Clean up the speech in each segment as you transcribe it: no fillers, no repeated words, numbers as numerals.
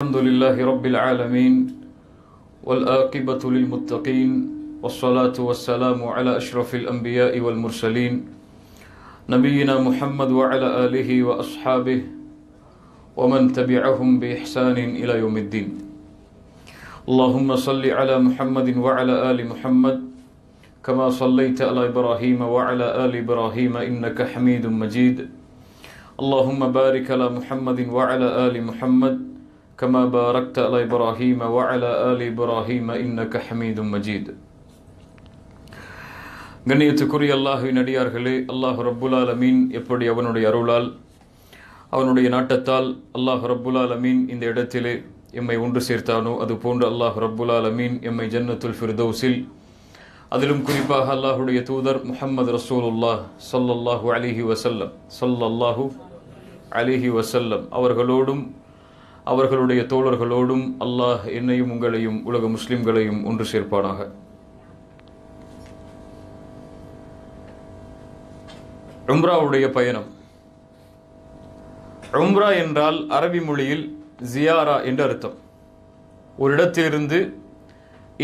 الحمد لله رب العالمين والآقبة للمتقين والصلاة والسلام على أشرف الأنبياء والمرسلين نبينا محمد وعلى آله وأصحابه ومن تبعهم بإحسان إلى يوم الدين اللهم صل على محمد وعلى آل محمد كما صليت على إبراهيم وعلى آل إبراهيم إنك حميد مجيد اللهم بارك على محمد وعلى آل محمد كما باركت على إبراهيم وعلى آل إبراهيم إنك حميد مجيد. கண்ணியத்துக்குரிய அல்லாஹ்வின் அடியார்களே, அல்லாஹ் ரப்புல் ஆலமீன் எப்படி அவனுடைய அருளால் அவனுடைய நாட்டத்தால் அல்லாஹ் ரப்புல் ஆலமீன் இந்த இடத்திலே எம்மை ஒன்று சேர்த்தானோ அதுபோன்று அல்லாஹ் ரப்புல் ஆலமீன் எம்மை ஜன்னத்துல் ஃபிர்தௌஸில், அதிலும் குறிப்பாக அல்லாஹுடைய தூதர் முஹம்மது ரசூலுல்லாஹ் ஸல்லல்லாஹு அலைஹி வஸல்லம் அவர்களோடும் அவர்களுடைய தோழர்களோடும் அல்லாஹ் என்னையும் உங்களையும் உலக முஸ்லிம்களையும் ஒன்று சேர்ப்பானாக. உம்ராவுடைய பயணம். உம்ரா என்றால் அரபி மொழியில் ஜியாரா என்று அர்த்தம். ஒரு இடத்திலிருந்து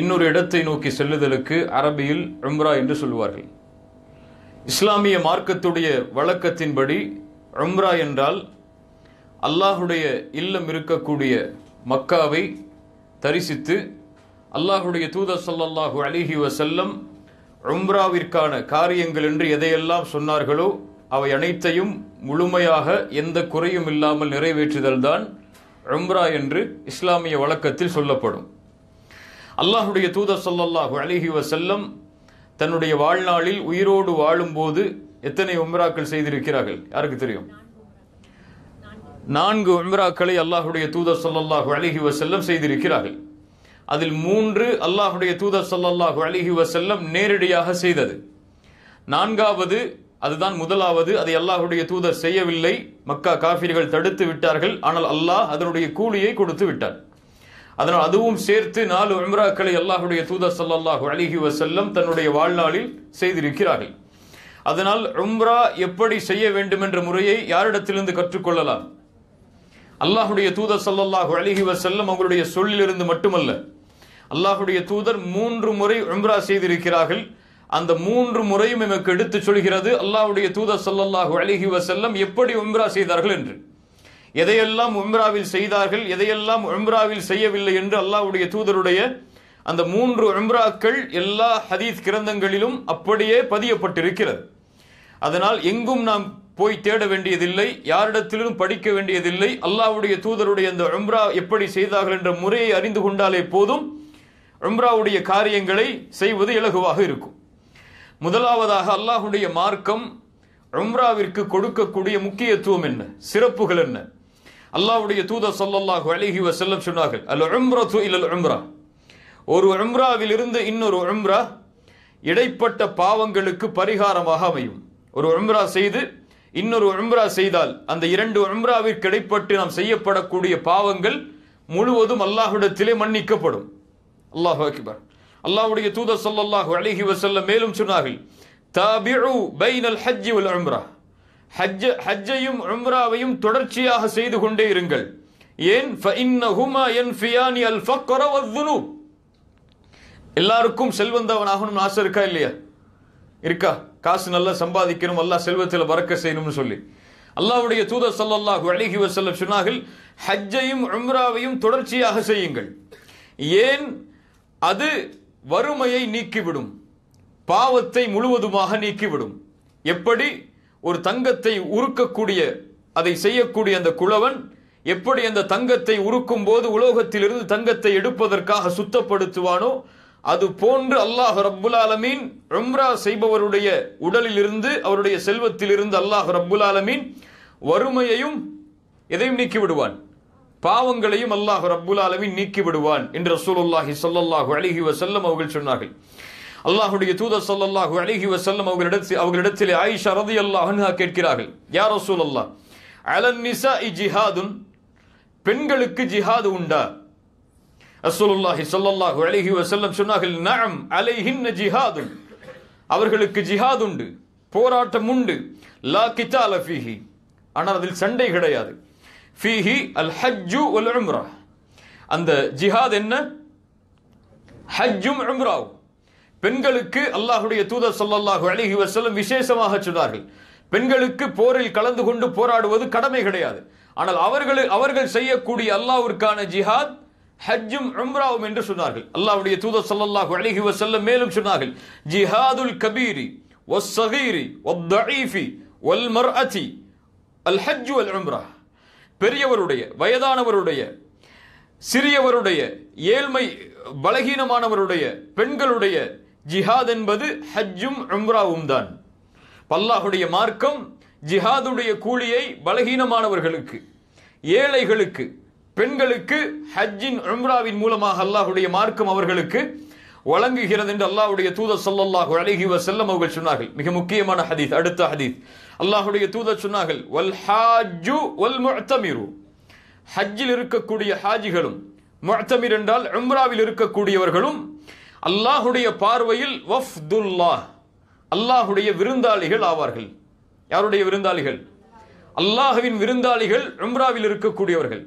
இன்னொரு இடத்தை நோக்கி செல்லுதலுக்கு அரபியில் உம்ரா என்று சொல்வார்கள். இஸ்லாமிய மார்க்கத்துடைய வழக்கத்தின்படி உம்ரா என்றால் அல்லாஹுடைய இல்லம் இருக்கக்கூடிய மக்காவை தரிசித்து அல்லாஹுடைய தூதர் ஸல்லல்லாஹு அலைஹி வஸல்லம் உம்ராவிற்கான காரியங்கள் என்று எதையெல்லாம் சொன்னார்களோ அவை அனைத்தையும் முழுமையாக எந்த குறையும் இல்லாமல் நிறைவேற்றுதல் தான் உம்ரா என்று இஸ்லாமிய வழக்கத்தில் சொல்லப்படும். அல்லாஹுடைய தூதர் ஸல்லல்லாஹு அலைஹி வஸல்லம் தன்னுடைய வாழ்நாளில் உயிரோடு வாழும்போது எத்தனை உம்ராக்கள் செய்திருக்கிறார்கள்? யாருக்கு தெரியும்? 4 உம்ராக்களை அல்லாஹுடைய தூதர் ஸல்லல்லாஹு அலைஹி வஸல்லம் செய்திருக்கிறார்கள். அதில் 3 அல்லாஹுடைய தூதர் ஸல்லல்லாஹு அலைஹி வஸல்லம் நேரடியாக செய்தது. 4வது, அதுதான் முதலாவது, அதை அல்லாஹுடைய தூதர் செய்யவில்லை. மக்கா காஃபிர்கள் தடுத்து விட்டார்கள். ஆனால் அல்லாஹ் அதனுடைய கூலியை கொடுத்து விட்டார். அதனால் அதுவும் சேர்த்து 4 உம்ராக்களை அல்லாஹுடைய தூதர் ஸல்லல்லாஹு அலைஹி வஸல்லம் தன்னுடைய வாழ்நாளில் செய்திருக்கிறார்கள். அதனால் உம்ரா எப்படி செய்ய வேண்டும் என்ற முறையை யாரிடத்திலிருந்து கற்றுக்கொள்ளலாம்? அல்லாஹுடைய தூதர் ஸல்லல்லாஹு அலைஹி வஸல்லம் அவங்களுடைய சொல்லிலிருந்து மட்டுமல்ல, அல்லாஹுடைய தூதர் 3 முறை உம்ரா செய்திருக்கிறார்கள். அந்த 3 முறையும் நமக்கு எடுத்து சொல்கிறது அல்லாஹுடைய தூதர் ஸல்லல்லாஹு அலைஹி வஸல்லம் எப்படி உம்ரா செய்தார்கள் என்று. எதையெல்லாம் உம்ராவில் செய்தார்கள், எதையெல்லாம் உம்ராவில் செய்யவில்லை என்று அல்லாஹுடைய தூதருடைய அந்த 3 உம்ராக்கள் எல்லா ஹதீஸ் கிரந்தங்களிலும் அப்படியே பதியப்பட்டிருக்கிறது. அதனால் எங்கும் நாம் போய் தேட வேண்டியதில்லை, யாரிடத்திலும் படிக்க வேண்டியதில்லை. அல்லாஹ்வுடைய தூதருடைய அந்த உம்ரா எப்படி செய்தார்கள் என்ற முறையை அறிந்து கொண்டாலே போதும் உம்ராவுடைய காரியங்களை செய்வது இலகுவாக இருக்கும். முதலாவதாக அல்லாஹ்வுடைய மார்க்கம் உம்ராவிற்கு கொடுக்கக்கூடிய முக்கியத்துவம் என்ன, சிறப்புகள் என்ன? அல்லாஹ்வுடைய தூதர் ஸல்லல்லாஹு அலைஹி வஸல்லம் சொன்னார்கள், அல் உம்ரத்து இலல் உம்ரா. ஒரு உம்ராவில் இருந்து இன்னொரு உம்ரா இடைப்பட்ட பாவங்களுக்கு பரிகாரமாக அமையும். ஒரு உம்ரா செய்து இன்னொரு உம்ரா செய்தால் அந்த 2 உம்ராவிற்கு இடைப்பட்டு நாம் செய்யப்படக்கூடிய பாவங்கள் முழுவதும் அல்லாஹ்விடத்திலே மன்னிக்கப்படும். அல்லாஹு அக்பர். அல்லாஹ்வுடைய தூதர் ஸல்லல்லாஹு அலைஹி வஸல்லம் மேலும் சொன்னார்கள், தாபிஉ பைனல் ஹஜ் வல் உம்ரா. ஹஜ்ஜையும் உம்ராவையும் தொடர்ச்சியாக செய்து கொண்டே இருங்கள். ஏன்? ஃபஇன்னஹுமா யன்ஃபியானி அல் ஃபக்ர வஸ்ஸுனூப். எல்லாருக்கும் செல்வந்தவனாகணும் ஆசை இருக்கா இல்லையா? இருக்கா? காசு நல்லா சம்பாதிக்கணும், அல்லாஹ் செல்வத்தில் பறக்க செய்யணும்னு சொல்லி அல்லாஹ்வுடைய தூதர் ஸல்லல்லாஹு அலைஹி வஸல்லம் சொன்னார்கள், ஹஜ்ஜையும் உம்ராவையும் தொடர்ச்சியாக செய்யுங்கள். ஏன்? அது வறுமையை நீக்கிவிடும், பாவத்தை முழுவதுமாக நீக்கிவிடும். எப்படி ஒரு தங்கத்தை உருக்கக்கூடிய அதை செய்யக்கூடிய அந்த குளவன் எப்படி அந்த தங்கத்தை உருக்கும் போது உலோகத்திலிருந்து தங்கத்தை எடுப்பதற்காக சுத்தப்படுத்துவானோ அது போன்று அல்லாஹ் ரப்புல் ஆலமீன் உம்ரா செய்பவருடைய உடலில் இருந்து அவருடைய செல்வத்தில் இருந்து அல்லாஹ் ரப்புல் ஆலமீன் வறுமையையும் எதையும் நீக்கி விடுவான், பாவங்களையும் அல்லாஹ் ரப்புல் ஆலமீன் நீக்கி விடுவான் என்று ரசூலுல்லாஹி ஸல்லல்லாஹு அலைஹி வஸல்லம் அவர்கள் சொன்னார்கள். அல்லாஹ்வுடைய தூதர் ஸல்லல்லாஹு அலைஹி வஸல்லம் அவர்களிடத்தில் ஆயிஷா ரலியல்லாஹு அன்ஹா கேட்கிறார்கள், யா ரசூலல்லாஹ், அலன் நிசாஇ ஜிஹாதுன், பெண்களுக்கு ஜிஹாது உண்டா? ரசூலுல்லாஹி ஸல்லல்லாஹு அலைஹி வஸல்லம் சொன்னார்கள், நஅம் அலைஹின்ன ஜிஹாதுன், அவர்களுக்கு ஜிஹாத் உண்டு, போராட்டம் உண்டு. லா கிதால ஃபீஹி, ஆனால் அதில் சண்டை கிடையாது. ஃபீஹி அல் ஹஜ்ஜு வல் உம்ரா, அந்த ஜிஹாத் என்ன? ஹஜ்ஜும் உம்ராவும். பெண்களுக்கு அல்லாஹ்வுடைய தூதர் ஸல்லல்லாஹு அலைஹி வஸல்லம் விசேஷமாக சொன்னார்கள், பெண்களுக்கு போரில் கலந்து கொண்டு போராடுவது கடமை கிடையாது. ஆனால் அவர்கள் செய்யக்கூடிய அல்லாஹ்விற்கான ஜிஹாத் ஹஜ்ஜும் உம்ராவும் என்று சொன்னார்கள். அல்லாஹ்வுடைய தூதர் ஸல்லல்லாஹு அலைஹி வஸல்லம் மேலும் சொன்னார்கள், ஜிஹாதுல் கபீரி வஸ்ஸகீரி வத்தஈஃபி வல்மர்அதி அல் ஹஜ் வல் உம்ரா. பெரியவருடைய, வயதானவருடைய, சிறியவருடைய, ஏழ்மை பலகீனமானவருடைய, பெண்களுடைய ஜிஹாத் என்பது ஹஜ்ஜும் உம்ராவும் தான். அல்லாஹ்வுடைய மார்க்கம் ஜிஹாதுடைய கூலியை பலகீனமானவர்களுக்கு, ஏழைகளுக்கு, பெண்களுக்கு ஹஜ்ஜின் உம்ராவின் மூலமாக அல்லாஹ்வுடைய மார்க்கம் அவர்களுக்கு வழங்குகிறது என்று அல்லாஹ்வுடைய தூதர் ஸல்லல்லாஹு அலைஹி வஸல்லம் அவர்கள் சொன்னார்கள். மிக முக்கியமான ஹதீஸ், அடுத்த ஹதீஸ். அல்லாஹ்வுடைய தூதர் சொன்னார்கள், வல் ஹாஜ்ஜு வல் முஅ்தமிரு. ஹஜ்ஜில் இருக்கக்கூடிய ஹாஜிகளும், முஅ்தமிர் என்றால் உம்ராவில் இருக்கக்கூடியவர்களும் அல்லாஹ்வுடைய பார்வையில் வஃப்துல்லாஹ், அல்லாஹ்வுடைய விருந்தாளிகள் ஆவார்கள். யாருடைய விருந்தாளிகள்? அல்லாஹ்வின் விருந்தாளிகள் உம்ராவில் இருக்கக்கூடியவர்கள்,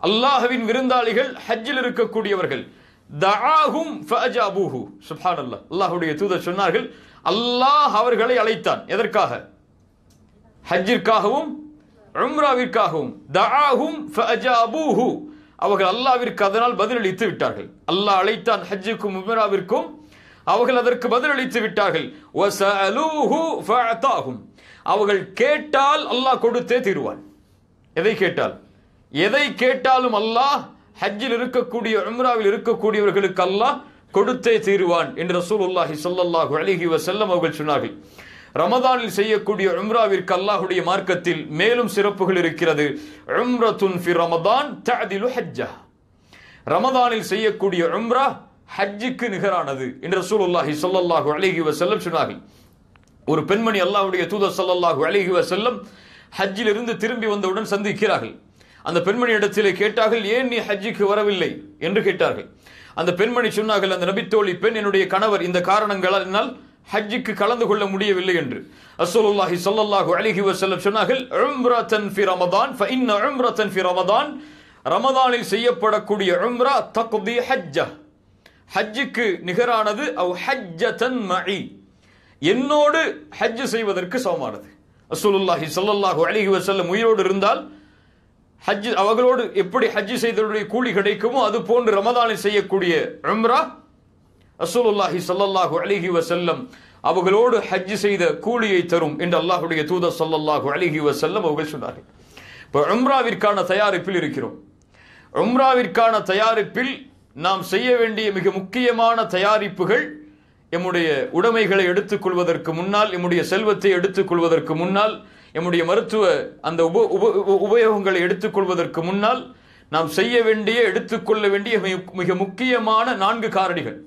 அல்லாஹ்வின் விருந்தாளிகள் ஹஜ்ஜில் இருக்கக்கூடியவர்கள். தஆஹும் ஃபஅஜாபூஹு. சுப்ஹானல்லாஹ். அல்லாஹ்வுடைய தூதர் சொன்னார்கள், அல்லாஹ் அவர்களை அழைத்தான். எதற்காக? ஹஜ்ஜிற்காகவும் உம்ராவிற்காகவும். தஆஹும் ஃபஅஜாபூஹு. அவர்கள் அல்லாஹ்விற்கு அதனால் பதிலளித்து விட்டார்கள். அல்லாஹ் அழைத்தான் ஹஜ்ஜுக்கும் உம்ராவிற்கும், அவர்கள் அதற்கு பதிலளித்து விட்டார்கள். வஸஅலூஹு ஃபஅதாஹும். அவர்கள் கேட்டால் அல்லாஹ் கொடுத்தே தீருவான். எதை கேட்டால்? எதை கேட்டாலும் அல்லாஹ் ஹஜ்ஜில் இருக்கக்கூடிய, உம்ராவில் இருக்கக்கூடியவர்களுக்கு அல்லாஹ் கொடுத்தே தீருவான் என்று ரசூலுல்லாஹி ஸல்லல்லாஹு அலைஹி வஸல்லம் அவர்கள் சொன்னார்கள். ரமதானில் செய்யக்கூடிய உம்ராவிற்கு அல்லாஹ்வுடைய மார்க்கத்தில் மேலும் சிறப்புகள் இருக்கிறது. உம்ரத்துன் ஃபி ரமதான் தஅதிலு ஹஜ்ஜா. ரமதானில் செய்யக்கூடிய உம்ரா ஹஜ்ஜுக்கு நிகரானது என்று ரசூலுல்லாஹி ஸல்லல்லாஹு அலைஹி வஸல்லம் சொன்னார்கள். ஒரு பெண்மணி அல்லாஹ்வுடைய தூதர் ஸல்லல்லாஹு அலைஹி வஸல்லம் ஹஜ்ஜில் இருந்து திரும்பி வந்தவுடன் சந்திக்கிறார்கள். அந்த பெண்மணி இடத்திலே கேட்டார்கள், ஏன் நீ ஹஜ்ஜுக்கு வரவில்லை என்று கேட்டார்கள். அந்த பெண்மணி சொன்னார்கள், அந்த நபித்தோழி பெண், என்னுடைய கணவர் இந்த காரணங்களால் என்னால் ஹஜ்ஜுக்கு கலந்து கொள்ள முடியவில்லை என்று. ரசூலுல்லாஹி ஸல்லல்லாஹு அலைஹி வஸல்லம் சொன்னார்கள், உம்ரத்தன் ஃபி ரமதான் ஃபஇன்ன உம்ரத்தன் ஃபி ரமதான். ரமதானில் செய்யப்படக்கூடிய உம்ரா தக்தி ஹஜ்ஜா, ஹஜ்ஜுக்கு நிகரானது. அவ் ஹஜ்ஜதன் மஇ, என்னோடு ஹஜ் செய்வதற்கு சமமானது. ரசூலுல்லாஹி ஸல்லல்லாஹு அலைஹி வஸல்லம் உயிரோடு இருந்தால் ஹஜ், அவர்களோடு எப்படி ஹஜ் செய்தவருடைய கூலி கிடைக்குமோ அது போன்று ரமதானில் செய்யக்கூடிய உம்ரா ரசூலுல்லாஹி ஸல்லல்லாஹு அலைஹி வஸல்லம் அவர்களோடு ஹஜ் செய்த கூலியை தரும் என்று அல்லாஹ்வுடைய தூதர் ஸல்லல்லாஹு அலைஹி வஸல்லம் அவர்கள் சொன்னார்கள். இப்போ உம்ராவிற்கான தயாரிப்பில் இருக்கிறோம். உம்ராவிற்கான தயாரிப்பில் நாம் செய்ய வேண்டிய மிக முக்கியமான தயாரிப்புகள், எம்முடைய உடைமைகளை எடுத்துக் கொள்வதற்கு முன்னால், எம்முடைய செல்வத்தை எடுத்துக் கொள்வதற்கு முன்னால், எம்முடைய மருத்துவ அந்த உபயோகங்களை எடுத்துக்கொள்வதற்கு முன்னால் நாம் செய்ய வேண்டிய, எடுத்துக்கொள்ள வேண்டிய மிக முக்கியமான 4 காரணிகள்.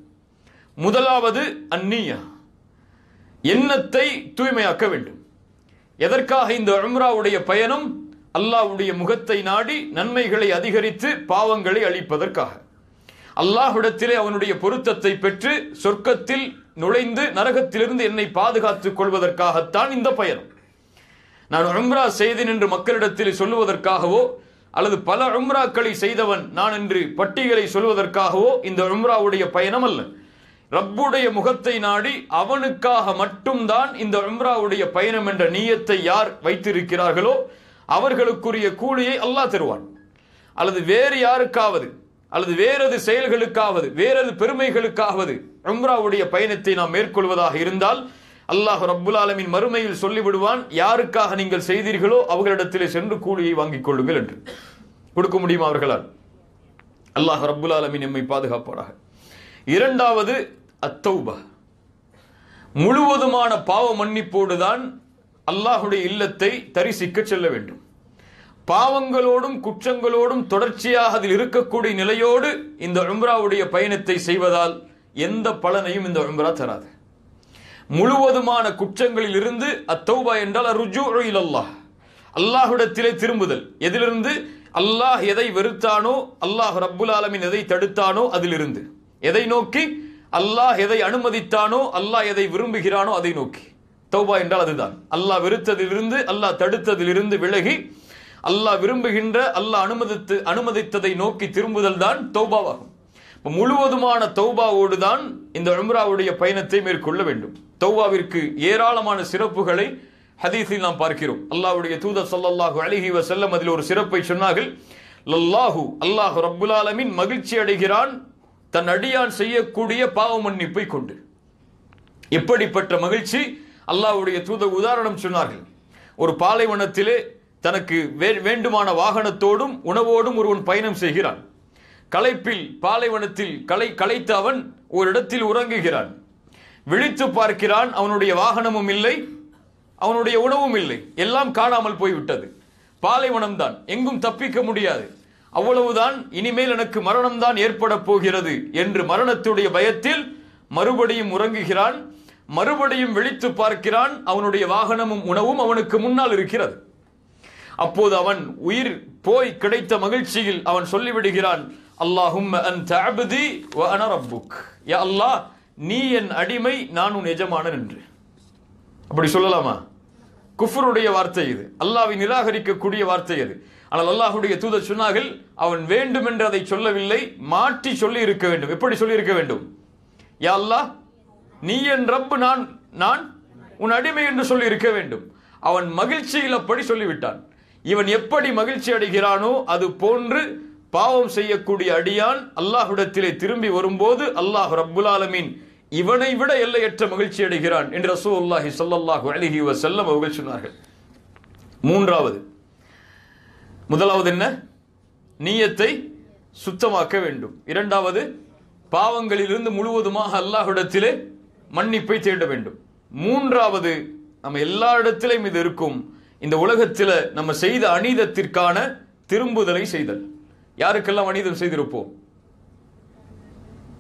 முதலாவது அந்நியா, எண்ணத்தை தூய்மையாக்க வேண்டும். எதற்காக இந்த உம்ராவுடைய பயணம்? அல்லாஹ்வுடைய முகத்தை நாடி நன்மைகளை அதிகரித்து பாவங்களை அழிப்பதற்காக, அல்லாஹ்விடத்திலே அவனுடைய பொருத்தத்தை பெற்று சொர்க்கத்தில் நுழைந்து நரகத்திலிருந்து என்னை பாதுகாத்துக் கொள்வதற்காகத்தான் இந்த பயணம். நான் உம்ரா செய்தேன் என்று மக்களிடத்தில் சொல்லுவதற்காகவோ அல்லது பல உம்ராக்களை செய்தவன் நான் என்று பட்டியலை சொல்வதற்காகவோ இந்த உம்ராவுடைய பயணம் அல்ல. ரப்புடைய முகத்தை நாடி அவனுக்காக மட்டும்தான் இந்த உம்ராவுடைய பயணம் என்ற நியத்தை யார் வைத்திருக்கிறார்களோ அவர்களுக்குரிய கூலியை அல்லாஹ் தருவான். அல்லது வேறு யாருக்காவது அல்லது வேறது செயல்களுக்காவது வேறது பெருமைகளுக்காவது உம்ராவுடைய பயணத்தை நாம் மேற்கொள்வதாக இருந்தால் அல்லாஹ் ரப்புல் ஆலமீன் மறுமையில் சொல்லிவிடுவான், யாருக்காக நீங்கள் செய்தீர்களோ அவர்களிடத்திலே சென்று கூலியை வாங்கிக் கொள்ளுங்கள் என்று. கொடுக்க முடியுமா அவர்களால்? அல்லாஹ் ரப்புல் ஆலமீன் நம்மை பாதுகாப்பாராக. இரண்டாவது அத்தௌபா, முழுவதுமான பாவ மன்னிப்போடுதான் அல்லாஹுடைய இல்லத்தை தரிசிக்க செல்ல வேண்டும். பாவங்களோடும் குற்றங்களோடும் தொடர்ச்சியாக அதில் இருக்கக்கூடிய நிலையோடு இந்த உம்ராவுடைய பயணத்தை செய்வதால் எந்த பலனையும் இந்த உம்ரா தராது. முழுவதுமான குற்றங்களில் இருந்து அத்தௌபா என்றால் ருஜூஉ இலல்லாஹ், அல்லாஹ்விடத்திலே திரும்புதல். எதிலிருந்து? அல்லாஹ் எதை வெறுத்தானோ, அல்லாஹ் ரப்புல் ஆலமீன் எதை தடுத்தானோ அதிலிருந்து. எதை நோக்கி? அல்லாஹ் எதை அனுமதித்தானோ, அல்லாஹ் எதை விரும்புகிறானோ அதை நோக்கி. தௌபா என்றால் அதுதான். அல்லாஹ் வெறுத்ததிலிருந்து, அல்லாஹ் தடுத்ததிலிருந்து விலகி அல்லாஹ் விரும்புகின்ற அல்லாஹ் அனுமதித்ததை நோக்கி திரும்புதல் தான் தௌபாவாகும். முழுவதுமான தௌபாவோடு தான் இந்த உம்ராவுடைய பயணத்தை மேற்கொள்ள வேண்டும். தௌபாவிற்கு ஏராளமான சிறப்புகளை ஹதீஸில் நாம் பார்க்கிறோம். அல்லாஹ்வுடைய தூதர் ஸல்லல்லாஹு அலைஹி வஸல்லம் அதில் ஒரு சிறப்பை சொன்னார்கள். அல்லாஹ் ரப்புல் ஆலமீன் மகிழ்ச்சி அடைகிறான் தன் அடியான் செய்யக்கூடிய பாவ மன்னிப்பை கொண்டு. எப்படிப்பட்ட மகிழ்ச்சி! அல்லாஹ்வுடைய தூதர் உதாரணம் சொன்னார்கள். ஒரு பாலைவனத்திலே தனக்கு வேண்டுமான வாகனத்தோடும் உணவோடும் ஒருவன் பயணம் செய்கிறான். களைப்பில் பாலைவனத்தில் களைத்த அவன் ஒரு இடத்தில் உறங்குகிறான். விழித்து பார்க்கிறான், அவனுடைய வாகனமும் இல்லை, அவனுடைய உணவும் இல்லை, எல்லாம் காணாமல் போய்விட்டது. பாலைவனம் தான், எங்கும் தப்பிக்க முடியாது. அவ்வளவுதான், இனிமேல் எனக்கு மரணம்தான் ஏற்பட போகிறது என்று மரணத்துடைய பயத்தில் மறுபடியும் உறங்குகிறான். மறுபடியும் விழித்து பார்க்கிறான், அவனுடைய வாகனமும் உணவும் அவனுக்கு முன்னால் இருக்கிறது. அப்போது அவன் உயிர் போய் கிடைத்த மகிழ்ச்சியில் அவன் சொல்லிவிடுகிறான், அல்லாஹும்ம அன்த அப்தி வ அன ரப்புக். யா அல்லாஹ், நீ என் அடிமை, நான் உன் எஜமானன் என்று. அப்படி சொல்லலாமா? குஃப்ருடைய வார்த்தை இது, அல்லாஹ்வை நிராகரிக்கக்கூடிய வார்த்தை அது. ஆனால் அல்லாஹ்வுடைய தூதர் சொன்னார்கள், அவன் வேண்டும் என்று அதை சொல்லவில்லை, மாற்றி சொல்லி இருக்க வேண்டும். எப்படி சொல்லி இருக்க வேண்டும்? யா அல்லாஹ், நீ என் ரப்பு, நான் உன் அடிமை என்று சொல்லி இருக்க வேண்டும். அவன் மகிழ்ச்சியில் அப்படி சொல்லிவிட்டான். இவன் எப்படி மகிழ்ச்சி அடைகிறானோ அது போன்று பாவம் செய்யக்கூடிய அடியான் அல்லாஹ்விடத்திலே திரும்பி வரும்போது அல்லாஹ் ரப்புல் ஆலமீன் இவனை விட எல்லையற்ற மகிழ்ச்சி அடைகிறான் என்று ரசூலுல்லாஹி ஸல்லல்லாஹு அலைஹி வஸல்லம் அவர்கள் சொன்னார்கள். முதலாவது என்ன? நியத்தை சுத்தமாக்க வேண்டும். இரண்டாவது, பாவங்களிலிருந்து முழுவதுமாக அல்லாஹ்விடத்திலே மன்னிப்பை தேட வேண்டும். மூன்றாவது, நம்ம எல்லா இடத்திலும் இது இருக்கும், இந்த உலகத்தில் நம்ம செய்த அநீதத்திற்கான திரும்புதலை செய்தல். யாருக்கெல்லாம் அநீதம் செய்திருப்போம்?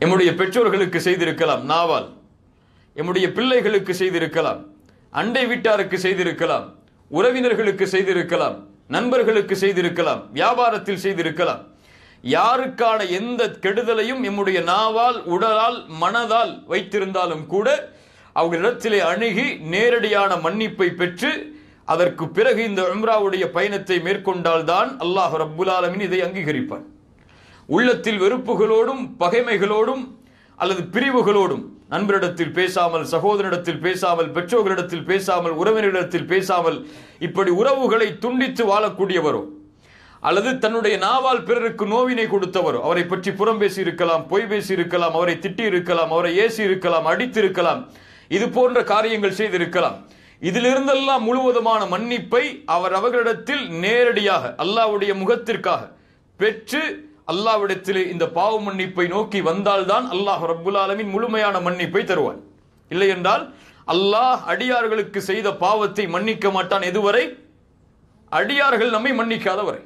எம்முடைய பெற்றோர்களுக்கு செய்திருக்கலாம் நாவால், எம்முடைய பிள்ளைகளுக்கு செய்திருக்கலாம், அண்டை வீட்டாருக்கு செய்திருக்கலாம், உறவினர்களுக்கு செய்திருக்கலாம், நண்பர்களுக்கு செய்திருக்கலாம், வியாபாரத்தில் செய்திருக்கலாம். யாருக்கான எந்த கெடுதலையும் எம்முடைய நாவால், உடலால், மனதால் வைத்திருந்தாலும் கூட அவர்களிடத்திலே அணுகி நேரடியான மன்னிப்பை பெற்று அதற்கு பிறகு இந்த உம்ராவுடைய பயணத்தை மேற்கொண்டால்தான் அல்லாஹ் ரப்புல் ஆலமீன் இதை அங்கீகரிப்பான். உள்ளத்தில் வெறுப்புகளோடும் பகைமைகளோடும் அல்லது பிரிவுகளோடும் நண்பரிடத்தில் பேசாமல், சகோதரனிடத்தில் பேசாமல், பெற்றோர்களிடத்தில் பேசாமல், உறவினரிடத்தில் பேசாமல் இப்படி உறவுகளை துண்டித்து வாழக்கூடியவரோ அல்லது தன்னுடைய நாவால் பிறருக்கு நோவினை கொடுத்தவரோ, அவரை பற்றி புறம் பேசி இருக்கலாம், பொய் பேசி இருக்கலாம், அவரை திட்டி இருக்கலாம், அவரை ஏசி இருக்கலாம், அடித்திருக்கலாம், இது போன்ற காரியங்கள் செய்திருக்கலாம். இதிலிருந்தெல்லாம் முழுவதுமான மன்னிப்பை அவர்களிடத்தில் நேரடியாக அல்லாஹ்வுடைய முகத்திற்காக பெற்று அல்லாஹ்விடத்திலே இந்த பாவ மன்னிப்பை நோக்கி வந்தால்தான் அல்லாஹ் ரப்புல் ஆலமீன் முழுமையான மன்னிப்பை தருவான். இல்லை என்றால் அல்லாஹ் அடியார்களுக்கு செய்த பாவத்தை மன்னிக்க மாட்டான். எதுவரை? அடியார்கள் நம்மை மன்னிக்காத வரை.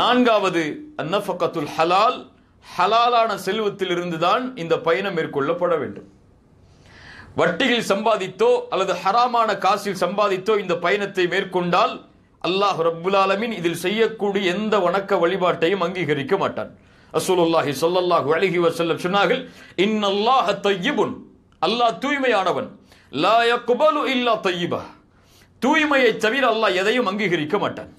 நான்காவது, அன்னஃபகத்துல் ஹலால், ஹலாலான செல்வத்தில் இருந்துதான் இந்த பயணம் மேற்கொள்ளப்பட வேண்டும். வட்டியில் சம்பாதித்தோ அல்லது ஹராமான காசில் சம்பாதித்தோ இந்த பயணத்தை மேற்கொண்டால் அல்லாஹ் ரப்புல் ஆலமீன் இதில் செய்யக்கூடிய எந்த வணக்க வழிபாட்டையும் அங்கீகரிக்க மாட்டான். ரசூலுல்லாஹி ஸல்லல்லாஹு அலைஹி வஸல்லம் சொன்னார்கள், இன்னல்லாஹ தய்யிபுன், அல்லாஹ் தூய்மையானவன், லா யக்பலு இல்லா தய்யிபா, தூய்மையை தவிர அல்லாஹ் எதையும் அங்கீகரிக்க மாட்டான்.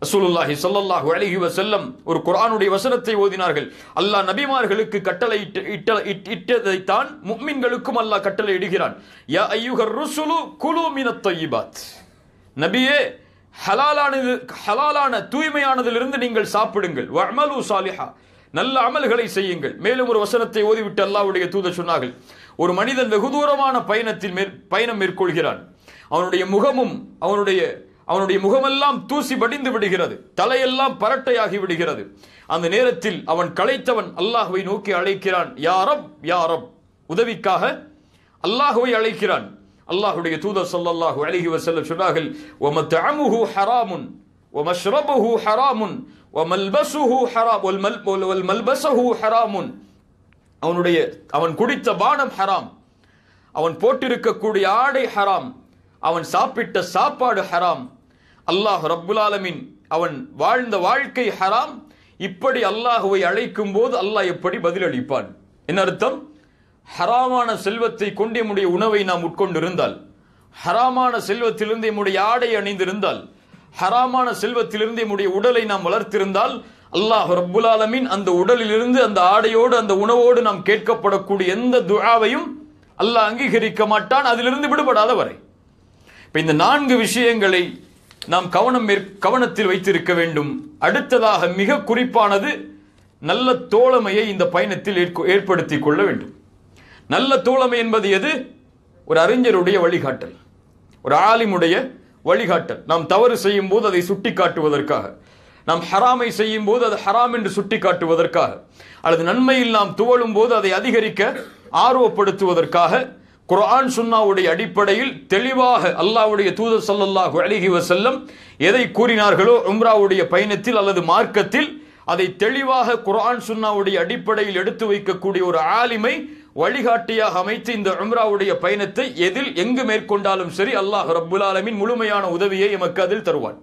ரசூலுல்லாஹி ஸல்லல்லாஹு அலைஹி வஸல்லம் ஒரு குர்ஆனுடைய வசனத்தை ஓதினார்கள். அல்லாஹ் நபிமார்களுக்கு கட்டளை இட்டதைத்தான் முஃமின்களுக்கும் அல்லாஹ் கட்டளை இடுகிறான். யா அய்யுஹர் ருசுலு குலு மினத் தய்யிபாத், நபியே ஹலாலான தூய்மையானதிலிருந்து நீங்கள் சாப்பிடுங்கள். வஅமலு சாலிஹா, நல்ல அமல்களை செய்யுங்கள். மேலும் ஒரு வசனத்தை ஓதிவிட்டு அல்லாஹ்வுடைய தூதர் சொன்னார்கள், ஒரு மனிதன் வெகு தூரமான பயணம் மேற்கொள்கிறான். அவனுடைய முகமெல்லாம் தூசி படிந்து விடுகிறது, தலையெல்லாம் பரட்டையாகி விடுகிறது. அந்த நேரத்தில் அவன் களைத்தவன் அல்லாஹ்வை நோக்கி அழைக்கிறான், யா ரப் யா ரப், உதவிக்காக அல்லாஹ்வை அழைக்கிறான். அல்லாஹ்வுடைய தூதர் ஸல்லல்லாஹு அலைஹி வஸல்லம் சொன்னார்கள், வமத்அமுஹு ஹராமுன் வமஷ்ரபுஹு ஹராமுன் வமல்பஸுஹு ஹராம் வல்மல்பஸுஹு ஹராமுன், அவன் குடித்த பானம் ஹராம், அவன் போட்டிருக்கக்கூடிய ஆடை ஹராம், அவன் சாப்பிட்ட சாப்பாடு ஹராம், அல்லாஹ் ரப்புல் ஆலமீன் அவன் வாழ்ந்த வாழ்க்கை ஹராம். இப்படி அல்லாஹ்வை அழைக்கும் போது அல்லாஹ் எப்படி பதிலளிப்பான்? என்ன அர்த்தம்? ஹராமான செல்வத்தை கொண்டு நம்முடைய உணவை நாம் உட்கொண்டிருந்தால், ஹராமான செல்வத்திலிருந்து நம்முடைய ஆடை அணிந்திருந்தால், ஹராமான செல்வத்திலிருந்து நம்முடைய உடலை நாம் வளர்த்திருந்தால் அல்லாஹ் ரப்புல் ஆலமீன் அந்த உடலிலிருந்து அந்த ஆடையோடு அந்த உணவோடு நாம் கேட்கப்படக்கூடிய எந்த துஆவையும் அல்லாஹ் அங்கீகரிக்க மாட்டான், அதிலிருந்து விடுபடாத வரை. இப்ப இந்த 4 விஷயங்களை நாம் கவனத்தில் வைத்திருக்க வேண்டும். அடுத்ததாக மிக குறிப்பானது நல்ல தோழமையை இந்த பயணத்தில் ஏற்படுத்திக் கொள்ள வேண்டும். நல்ல தோழமை என்பது எது? ஒரு அறிஞருடைய வழிகாட்டல், ஒரு ஆலிமுடைய வழிகாட்டல். நாம் தவறு செய்யும் போது அதை சுட்டி காட்டுவதற்காக, நாம் ஹராமை செய்யும் போது அது ஹராம் என்று சுட்டி காட்டுவதற்காக, அல்லது நன்மையில் நாம் துவளும் போது அதை அதிகரிக்க ஆர்வப்படுத்துவதற்காக குர்ஆன் சுன்னாவுடைய அடிப்படையில் தெளிவாக அல்லாஹ்வுடைய தூதர் ஸல்லல்லாஹு அலைஹி வஸல்லம் எதை கூறினார்களோ உம்ராவுடைய பயணத்தில் அல்லது மார்க்கத்தில் அதை தெளிவாக குர்ஆன் சுன்னாவுடைய அடிப்படையில் எடுத்து வைக்கக்கூடிய ஒரு ஆலிமை வழிகாட்டியாக அமைத்து இந்த உம்ராவுடைய பயணத்தை எதில் எங்கு மேற்கொண்டாலும் சரி அல்லாஹ் ரப்புல் ஆலமீன் முழுமையான உதவியை எமக்கு அதில் தருவான்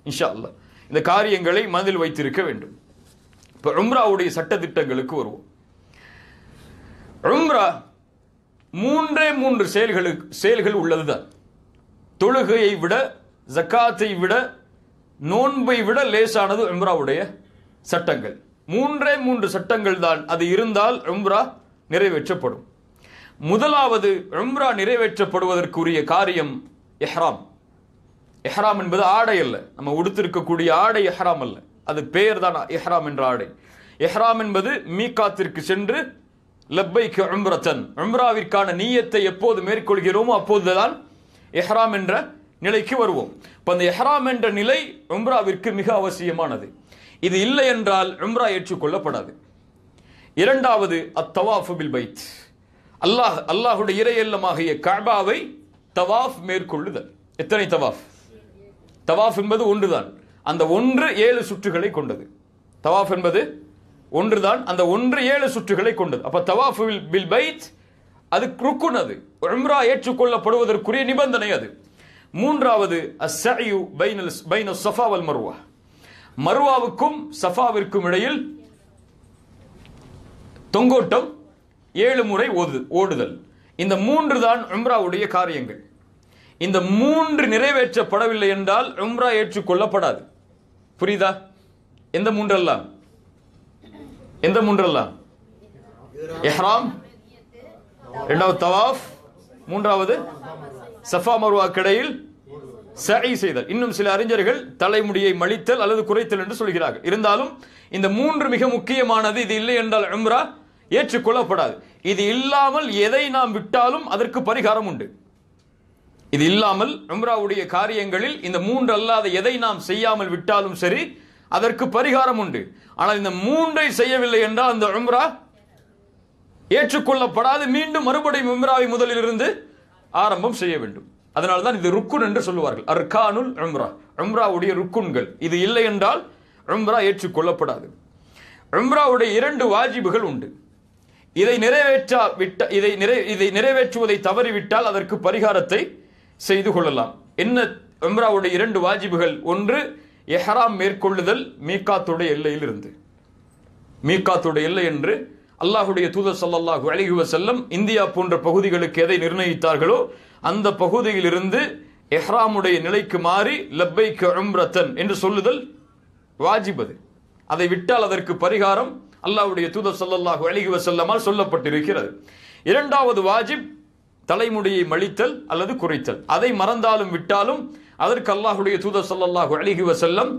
இன்ஷா அல்லாஹ். இந்த காரியங்களை மனதில் வைத்திருக்க வேண்டும். இப்ப உம்ராவுடைய சட்டதிட்டங்களுக்கு வருவோம். உம்ரா 3 செயல்கள் உள்ளதுதான். தொழுகையை விட, ஜக்காத்தை விட, நோன்பை விட லேசானது உம்ராவுடைய சட்டங்கள். 3 சட்டங்கள் தான். அது இருந்தால் உம்ரா நிறைவேற்றப்படும். முதலாவது உம்ரா நிறைவேற்றப்படுவதற்குரிய காரியம் இஹ்ராம். இஹ்ராம் என்பது ஆடை அல்ல, நம்ம உடுத்திருக்கக்கூடிய ஆடை இஹ்ராம் அல்ல, அது பெயர் தான் இஹ்ராம் என்ற ஆடை. இஹ்ராம் என்பது மீகாத்திற்கு சென்று லப்பைக் உம்ரத்தன், உம்ராவிற்கான நியத்தை எப்போது மேற்கொள்கிறோமோ அப்போதுதான் இஹ்ராம் என்ற நிலைக்கு வருவோம். இப்ப அந்த இஹ்ராம் என்ற நிலை உம்ராவிற்கு மிக அவசியமானது. இது இல்லை என்றால் உம்ரா ஏற்றுக்கொள்ளப்படாது. இரண்டாவது அத்தவாஃப் பில் பைத், அல்லாஹ்வுடைய இறையல்லமாகிய கஅபாவை தவாஃப் மேற்கொள்ளுதல். எத்தனை தவாஃப்? தவாஃப் என்பது ஒன்றுதான். அந்த ஒன்று 7 சுற்றுகளை கொண்டது. தவாஃப் என்பது ஒன்றுதான், அந்த ஒன்று 7 சுற்றுகளை கொண்டது. அப்ப தவாஃப் பில் பைத் அது ருக்குன், அது உம்ரா ஏற்றுக்கொள்ளப்படுவதற்குரிய நிபந்தனை. அது மூன்றாவது அஸ்ஸயு பைன ஸஃபா வல் மர்வா, மர்வாவுக்கும் சஃபாவிற்கும் இடையில் தொங்கோட்டம் 7 முறை ஓடுதல். இந்த 3 தான் உம்ராவுடைய காரியங்கள். இந்த 3 நிறைவேற்றப்படவில்லை என்றால் உம்ரா ஏற்றுக்கொள்ளப்படாது. புரியுதா? எந்த 3 எல்லாம்? எந்த 3 எல்லாம்? இஹ்ராம், இரண்டாவது தவாஃப், மூன்றாவது சஃபா மர்வா இடையில் சஇ செய்தல். இன்னும் சில அறிஞர்கள் தலைமுடியை மலித்தல் அல்லது குறைத்தல் என்று சொல்கிறார்கள். இருந்தாலும் இந்த 3 மிக முக்கியமானது. இது இல்லை என்றால் உம்ரா ஏற்றுக்கொள்ளப்படாது. இது இல்லாமல் எதை நாம் விட்டாலும் அதற்கு பரிகாரம் உண்டு. இது இல்லாமல் உம்ராவுடைய காரியங்களில் இந்த 3 அல்லாத எதை நாம் செய்யாமல் விட்டாலும் சரி அதற்கு பரிகாரம் உண்டு. ஆனால் இந்த 3ஐ செய்யவில்லை என்றால் அந்த உம்ரா ஏற்றுக்கொள்ளப்படாது. மீண்டும் மறுபடியும் உம்ராவை முதலிலிருந்து ஆரம்பம் செய்ய வேண்டும். அதனால்தான் இது ருக்குன் என்று சொல்லுவார்கள். அர்கானுல் உம்ரா, உம்ராவுடைய ருக்குன்கள். இது இல்லை என்றால் உம்ரா ஏற்றுக்கொள்ளப்படாது. உம்ராவுடைய 2 வாஜிபுகள் உண்டு. இதை நிறைவேற்றுவதை தவறிவிட்டால் அதற்கு பரிகாரத்தை செய்து கொள்ளலாம். என்ன உம்ராவுடைய 2 வாஜிபுகள்? ஒன்று இஹ்ராம் மேற்கொள்ளுதல் மீகாத்துடைய எல்லையில் இருந்து. மீகாத்துடைய எல்லை என்று அல்லாஹ்வுடைய தூதர் ஸல்லல்லாஹு அலைஹி வஸல்லம் இந்தியா போன்ற பகுதிகளுக்கு எதை நிர்ணயித்தார்களோ அந்த பகுதியில் இருந்து இஹ்ராமுடைய நிலைக்கு மாறி லப்பைக் உம்ரத்தன் என்று சொல்லுதல் வாஜிப். அதை விட்டால் அதற்கு பரிகாரம் அல்லாஹ்வுடைய தூதர் ஸல்லல்லாஹு அலைஹி வஸல்லமால் சொல்லப்பட்டிருக்கிறது. இரண்டாவது வாஜிப் தலைமுடியை மலித்தல் அல்லது குறைத்தல். அதை மறந்தாலும் விட்டாலும் அதற்கு அல்லாஹ்வுடைய தூதர் ஸல்லல்லாஹு அலைஹி வஸல்லம்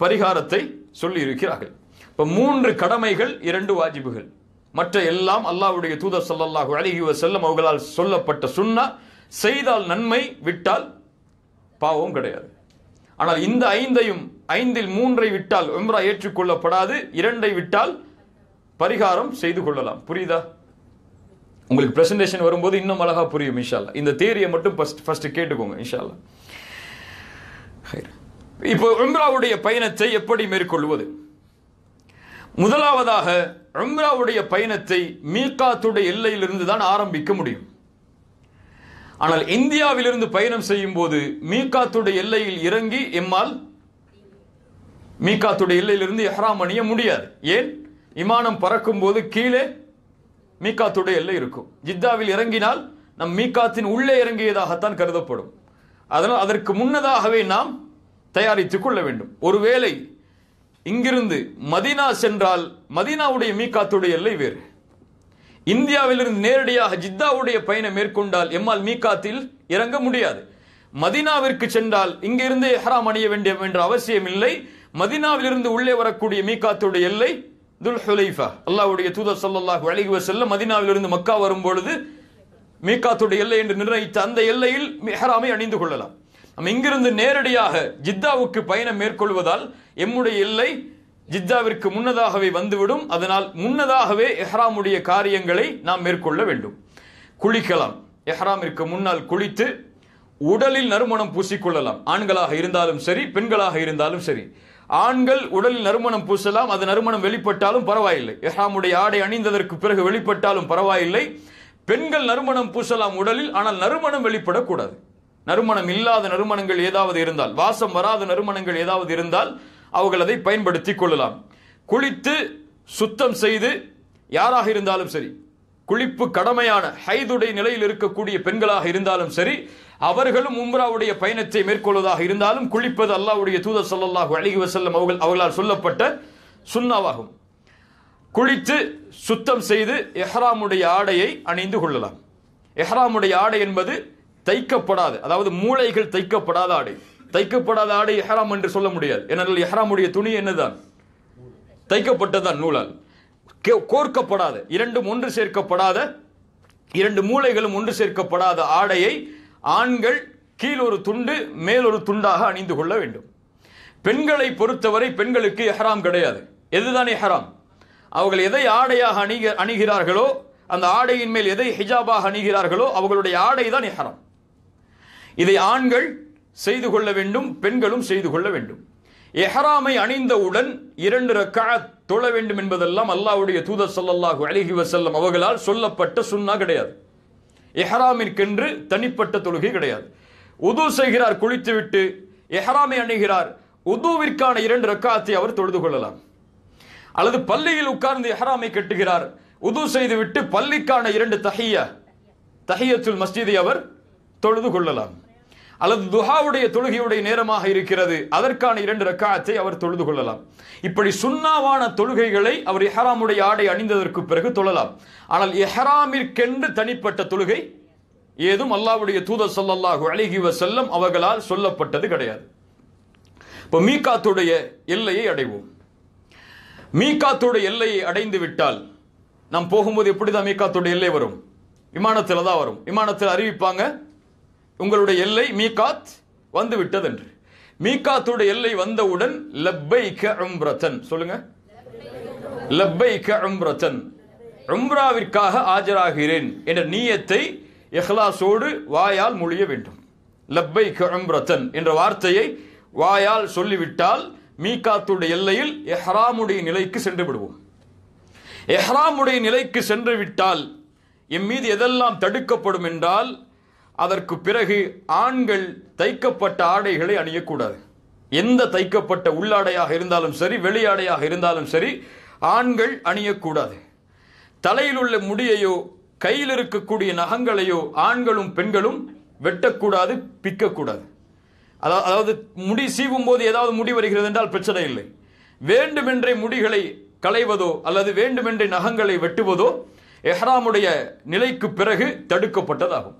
பரிகாரத்தை சொல்லி இருக்கிறார்கள். இப்ப 3 கடமைகள், 2 வாஜிபுகள். மற்ற எல்லாம் அல்லாஹ்வுடைய தூதர் ஸல்லல்லாஹு அலைஹி வஸல்லம் அவர்களால் சொல்லப்பட்ட சுன்னா. செய்தால் நன்மை, விட்டால் பாவம் கிடையாது. ஆனால் இந்த 5இல் 3ஐ விட்டால் உம்ரா ஏற்றுக்கொள்ளப்படாது. 2ஐ விட்டால் பரிகாரம் செய்து கொள்ளலாம். புரியுதா? உங்களுக்கு பிரசன்டேஷன் வரும்போது இன்னும் அழகா புரியும் இன்ஷா அல்லாஹ். இந்த தியரியை மட்டும் ஃபர்ஸ்ட் கேட்டுக்கோங்க இன்ஷா அல்லாஹ். இப்போ உம்ராவுடைய பயணத்தை எப்படி மேற்கொள்வது? முதலாவதாக உம்ராவுடைய பயணத்தை மீகாத்துடைய எல்லையிலிருந்து தான் ஆரம்பிக்க முடியும். ஆனால் இந்தியாவிலிருந்து பயணம் செய்யும் போது மீகாத்துடைய எல்லையில் இறங்கி எம்மால் மீகாத்துடைய எல்லையிலிருந்து இஹ்ராம் அணிய முடியாது. ஏன்? விமானம் பறக்கும் போது கீழே மீகாத்துடைய எல்லை இருக்கும். ஜித்தாவில் இறங்கினால் நம் மீகாத்தின் உள்ளே இறங்கியதாகத்தான் கருதப்படும். அதனால் அதற்கு முன்னதாகவே நாம் தயாரித்துக் கொள்ள வேண்டும். ஒருவேளை இங்கிருந்து மதீனா சென்றால் மதீனாவுடைய மீகாத்துடைய எல்லை வேறு. இந்தியாவிலிருந்து நேரடியாக ஜித்தாவுடைய பயணம் மேற்கொண்டால் எம்மால் மீகாத்தில் இறங்க முடியாது. மதீனாவிற்கு சென்றால் இங்கிருந்து இஹ்ராம் அணிய வேண்டிய என்ற அவசியம் இல்லை. மதீனாவிலிருந்து உள்ளே வரக்கூடிய மீகாத்துடைய எல்லை துல் ஹுலைஃபா. அல்லாஹ்வுடைய தூதர் ஸல்லல்லாஹு அலைஹி வஸல்லம் மதீனாவிலிருந்து மக்கா வரும் பொழுது மீகாத்துடைய எல்லை என்று நிர்ணயித்த அந்த எல்லையில் இஹ்ராமை அணிந்து கொள்ளலாம். நம்ம இங்கிருந்து நேரடியாக ஜித்தாவுக்கு பயணம் மேற்கொள்வதால் எம்முடைய எல்லை ஜித்தாவிற்கு முன்னதாகவே வந்துவிடும். அதனால் முன்னதாகவே இஹ்ராமுடைய காரியங்களை நாம் மேற்கொள்ள வேண்டும். குளிக்கலாம். இஹ்ராமிற்கு முன்னால் குளித்து உடலில் நறுமணம் பூசிக்கொள்ளலாம். ஆண்களாக இருந்தாலும் சரி, பெண்களாக இருந்தாலும் சரி. ஆண்கள் உடலில் நறுமணம் பூசலாம். அது நறுமணம் வெளிப்பட்டாலும் பரவாயில்லை. இஹ்ராமுடைய ஆடை அணிந்ததற்கு பிறகு வெளிப்பட்டாலும் பரவாயில்லை. பெண்கள் நறுமணம் பூசலாம் உடலில், ஆனால் நறுமணம் வெளிப்படக்கூடாது. நறுமணம் இல்லாத நறுமணங்கள் ஏதாவது இருந்தால், வாசம் வராத நறுமணங்கள் ஏதாவது இருந்தால் அவர்கள் அதை பயன்படுத்திக் கொள்ளலாம். குளித்து சுத்தம் செய்து யாராக இருந்தாலும் சரி, குளிப்பு கடமையான ஹைதுடைய நிலையில் இருக்கக்கூடிய பெண்களாக இருந்தாலும் சரி, அவர்களும் உம்ராவுடைய பயணத்தை மேற்கொள்வதாக இருந்தாலும் குளிப்பது அல்லாஹ்வுடைய தூதர் ஸல்லல்லாஹு அலைஹி வஸல்லம் அவர்களால் சொல்லப்பட்ட சுன்னாவாகும். குளித்து சுத்தம் செய்து இஹ்ராமுடைய ஆடையை அணிந்து கொள்ளலாம். இஹ்ராமுடைய ஆடை என்பது தைக்கப்படாத, அதாவது மூளைகள் தைக்கப்படாத ஆடை. தைக்கப்படாத ஆடை இஹ்ராம் என்று சொல்ல முடியாது. ஏனென்றால் இஹ்ராமுடைய துணி என்னதான்? தைக்கப்பட்டதான், நூலால் கோர்க்கப்படாத, இரண்டும் ஒன்று சேர்க்கப்படாத, இரண்டு மூளைகளும் ஒன்று சேர்க்கப்படாத ஆடையை ஆண்கள் கீழ் ஒரு துண்டு மேல் ஒரு துண்டாக அணிந்து கொள்ள வேண்டும். பெண்களை பொறுத்தவரை பெண்களுக்கு இஹ்ராம் கிடையாது. எதுதான் இஹ்ராம்? அவர்கள் எதை ஆடையாக அணிகிறார்களோ, அந்த ஆடையின் மேல் எதை ஹிஜாபாக அணிகிறார்களோ அவர்களுடைய ஆடை தான் இஹ்ராம். இதை ஆண்கள் செய்து கொள்ள வேண்டும், பெண்களும் செய்து கொள்ள வேண்டும். இஹ்ராமை அணிந்தவுடன் 2 ரக்அத் தொழ வேண்டும் என்பதெல்லாம் அல்லாஹ்வுடைய தூதர் ஸல்லல்லாஹு அலைஹி வஸல்லம் அவர்களால் சொல்லப்பட்ட சுன்னா கிடையாது. இஹ்ராமிற்கென்று தனிப்பட்ட தொழுகை கிடையாது. உது செய்கிறார், குளித்துவிட்டு இஹ்ராமை அணிகிறார், உதுவிற்கான 2 ரக்அத்தை அவர் தொழுது கொள்ளலாம். அல்லது பள்ளியில் உட்கார்ந்து இஹ்ராமை கட்டுகிறார், உது செய்துவிட்டு பள்ளிக்கான 2 தஹியத்துல் மஸ்ஜிதை அவர் தொழுது கொள்ளலாம். அல்லது துஹாவுடைய தொழுகையுடைய நேரமாக இருக்கிறது, அதற்கான 2 ரக்அத்தை அவர் தொழுது கொள்ளலாம். இப்படி சுன்னாவான தொழுகைகளை அவர் இஹ்ராமுடைய ஆடை அணிந்ததற்கு பிறகு தொழலாம். ஆனால் இஹ்ராமிற்கென்று தனிப்பட்ட தொழுகை ஏதும் அல்லாஹ்வுடைய தூதர் ஸல்லல்லாஹு அலைஹி வஸல்லம் அவர்களால் சொல்லப்பட்டது கிடையாது. இப்போ மீகாத்துடைய எல்லையை அடைவோம். மீகாத்துடைய எல்லையை அடைந்து விட்டால் நாம் போகும்போது எப்படிதான் மீகாத்துடைய எல்லை வரும்? விமானத்தில் தான் வரும். விமானத்தில் அறிவிப்பாங்க, உங்களுடைய எல்லை மீகாத் வந்து விட்டது என்று. மீகாத்துடைய எல்லை வந்தவுடன் லப்பைக உம்ரத்தன் சொல்லுங்க. லப்பைக உம்ரத்தன், உம்ராவிற்காக ஆஜராகிறேன் என்ற நியத்தை இஹ்லாஸோடு வாயால் மொழிய வேண்டும். லப்பைக உம்ரத்தன் என்ற வார்த்தையை வாயால் சொல்லிவிட்டால் மீகாத்துடைய எல்லையில் இஹ்ராமுடைய நிலைக்கு சென்று விடுவோம். இஹ்ராமுடைய நிலைக்கு சென்று விட்டால் எம் மீது எதெல்லாம் தடுக்கப்படும் என்றால், அதற்கு பிறகு ஆண்கள் தைக்கப்பட்ட ஆடைகளை அணியக்கூடாது. எந்த தைக்கப்பட்ட உள்ளாடையாக இருந்தாலும் சரி, வெளியாடையாக இருந்தாலும் சரி, ஆண்கள் அணியக்கூடாது. தலையில் உள்ள முடியையோ கையில் இருக்கக்கூடிய நகங்களையோ ஆண்களும் பெண்களும் வெட்டக்கூடாது, பிக்கக்கூடாது. அதாவது முடி சீவும் போது ஏதாவது முடி வருகிறது என்றால் பிரச்சனை இல்லை. வேண்டுமென்றே முடிகளை களைவதோ அல்லது வேண்டுமென்றே நகங்களை வெட்டுவதோ இஹ்ராமுடைய நிலைக்கு பிறகு தடுக்கப்பட்டதாகும்.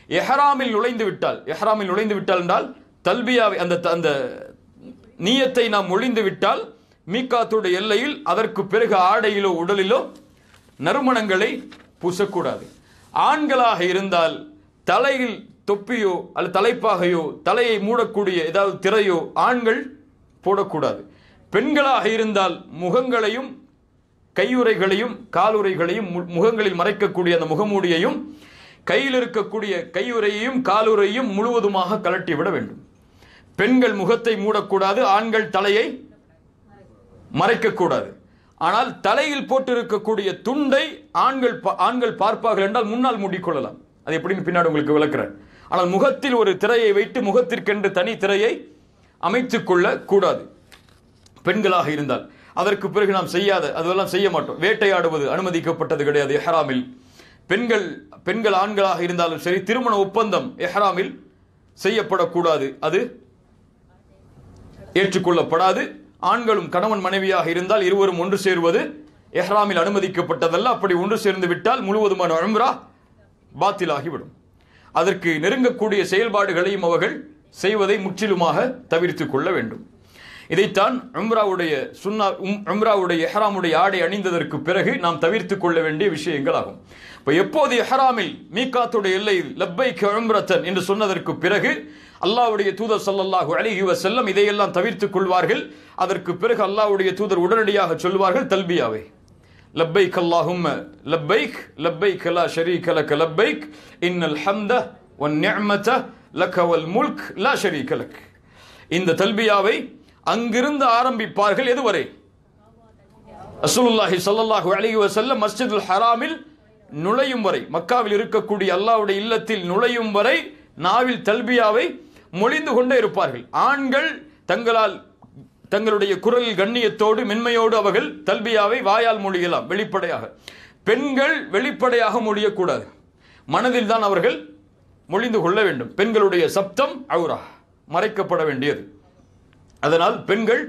இஹ்ராமில் நுழைந்து விட்டால் என்றால் தல்பியாவை அந்த நியத்தை நாம் ஒளிந்து விட்டால் மீகாத்துடைய எல்லையில் அதற்கு பிறகு ஆடையிலோ உடலிலோ நறுமணங்களை பூசக்கூடாது. ஆண்களாக இருந்தால் தலையில் தொப்பியோ அல்லது தலைப்பாகையோ தலையை மூடக்கூடிய ஏதாவது திரையோ ஆண்கள் போடக்கூடாது. பெண்களாக இருந்தால் முகங்களையும் கையுறைகளையும் காலுறைகளையும் முகங்களில் மறைக்கக்கூடிய அந்த முகமூடியையும் கையில் இருக்கக்கூடிய கையுறையையும் காலுறையையும் முழுவதுமாக கலட்டிவிட வேண்டும். பெண்கள் முகத்தை மூடக்கூடாது, ஆண்கள் தலையை மறைக்கக்கூடாது. ஆனால் தலையில் போட்டிருக்கக்கூடிய துண்டை ஆண்கள் பார்ப்பார்கள் என்றால் முன்னால் மூடிக்கொள்ளலாம். அது எப்படின்னு பின்னாடி உங்களுக்கு விளக்குறேன். ஆனால் முகத்தில் ஒரு திரையை வைத்து முகத்திற்கென்று தனி திரையை அமைத்துக் கொள்ள கூடாது பெண்களாக இருந்தால். அதற்கு பிறகு நாம் அதெல்லாம் செய்ய மாட்டோம். வேட்டையாடுவது அனுமதிக்கப்பட்டது கிடையாது இஹ்ராமில். பெண்கள் ஆண்களாக இருந்தாலும் சரி, திருமண ஒப்பந்தம் இஹ்ராமில் செய்யப்படக்கூடாது. அது ஏற்றுக்கொள்ளப்படாது. ஆண்களும் கணவன் மனைவியாக இருந்தால் இருவரும் ஒன்று சேருவது இஹ்ராமில் அனுமதிக்கப்பட்டதல்ல. அப்படி ஒன்று சேர்ந்து விட்டால் முழுவதுமான உம்ரா பாத்திலாகிவிடும். அதற்கு நெருங்கக்கூடிய செயல்பாடுகளையும் அவர்கள் செய்வதை முற்றிலுமாக தவிர்த்துக் கொள்ள வேண்டும். இதைத்தான் உம்ராவுடைய இஹ்ராமுடைய ஆடை அணிந்ததற்கு பிறகு நாம் தவிர்த்துக் கொள்ள வேண்டிய விஷயங்கள் ஆகும். இப்ப எப்போது இஹ்ராமில் மீகாத்துடைய எல்லையில் லப்பைக் உம்ரத்தன் என்று சொன்னதற்கு பிறகு அல்லாஹ்வுடைய தூதர் ஸல்லல்லாஹு அலைஹி வஸல்லம் இதையெல்லாம் தவிர்த்துக் கொள்வார்கள். அதற்கு பிறகு அல்லாஹ்வுடைய தூதர் உடனடியாக சொல்வார்கள் தல்பியாவை, லப்பைக் அல்லாஹும்ம லப்பைக் லப்பைக் லா ஷரீக லக லப்பைக் இன்னல் ஹம்த வன் நிஅமத லக வல் முல்க் லா ஷரீக லக். இந்த தல்பியாவை அங்கிருந்து ஆரம்பிப்பார்கள். எதுவரை? ரசூலுல்லாஹி ஸல்லல்லாஹு அலைஹி வஸல்லம் மஸ்ஜிதுல் ஹராமில் நுழையும் வரை, மக்காவில் இருக்கக்கூடிய அல்லாஹ்வுடைய இல்லத்தில் நுழையும் வரை நாவில் தல்பியாவை மொழிந்து கொண்டே இருப்பார்கள். ஆண்கள் தங்களுடைய குரல் கண்ணியத்தோடு மென்மையோடு அவர்கள் தல்பியாவை வாயால் மொழியலாம் வெளிப்படையாக. பெண்கள் வெளிப்படையாக மொழியக்கூடாது, மனதில் தான் அவர்கள் மொழிந்து கொள்ள வேண்டும். பெண்களுடைய சப்தம் அவுரா, மறைக்கப்பட வேண்டியது. அதனால் பெண்கள்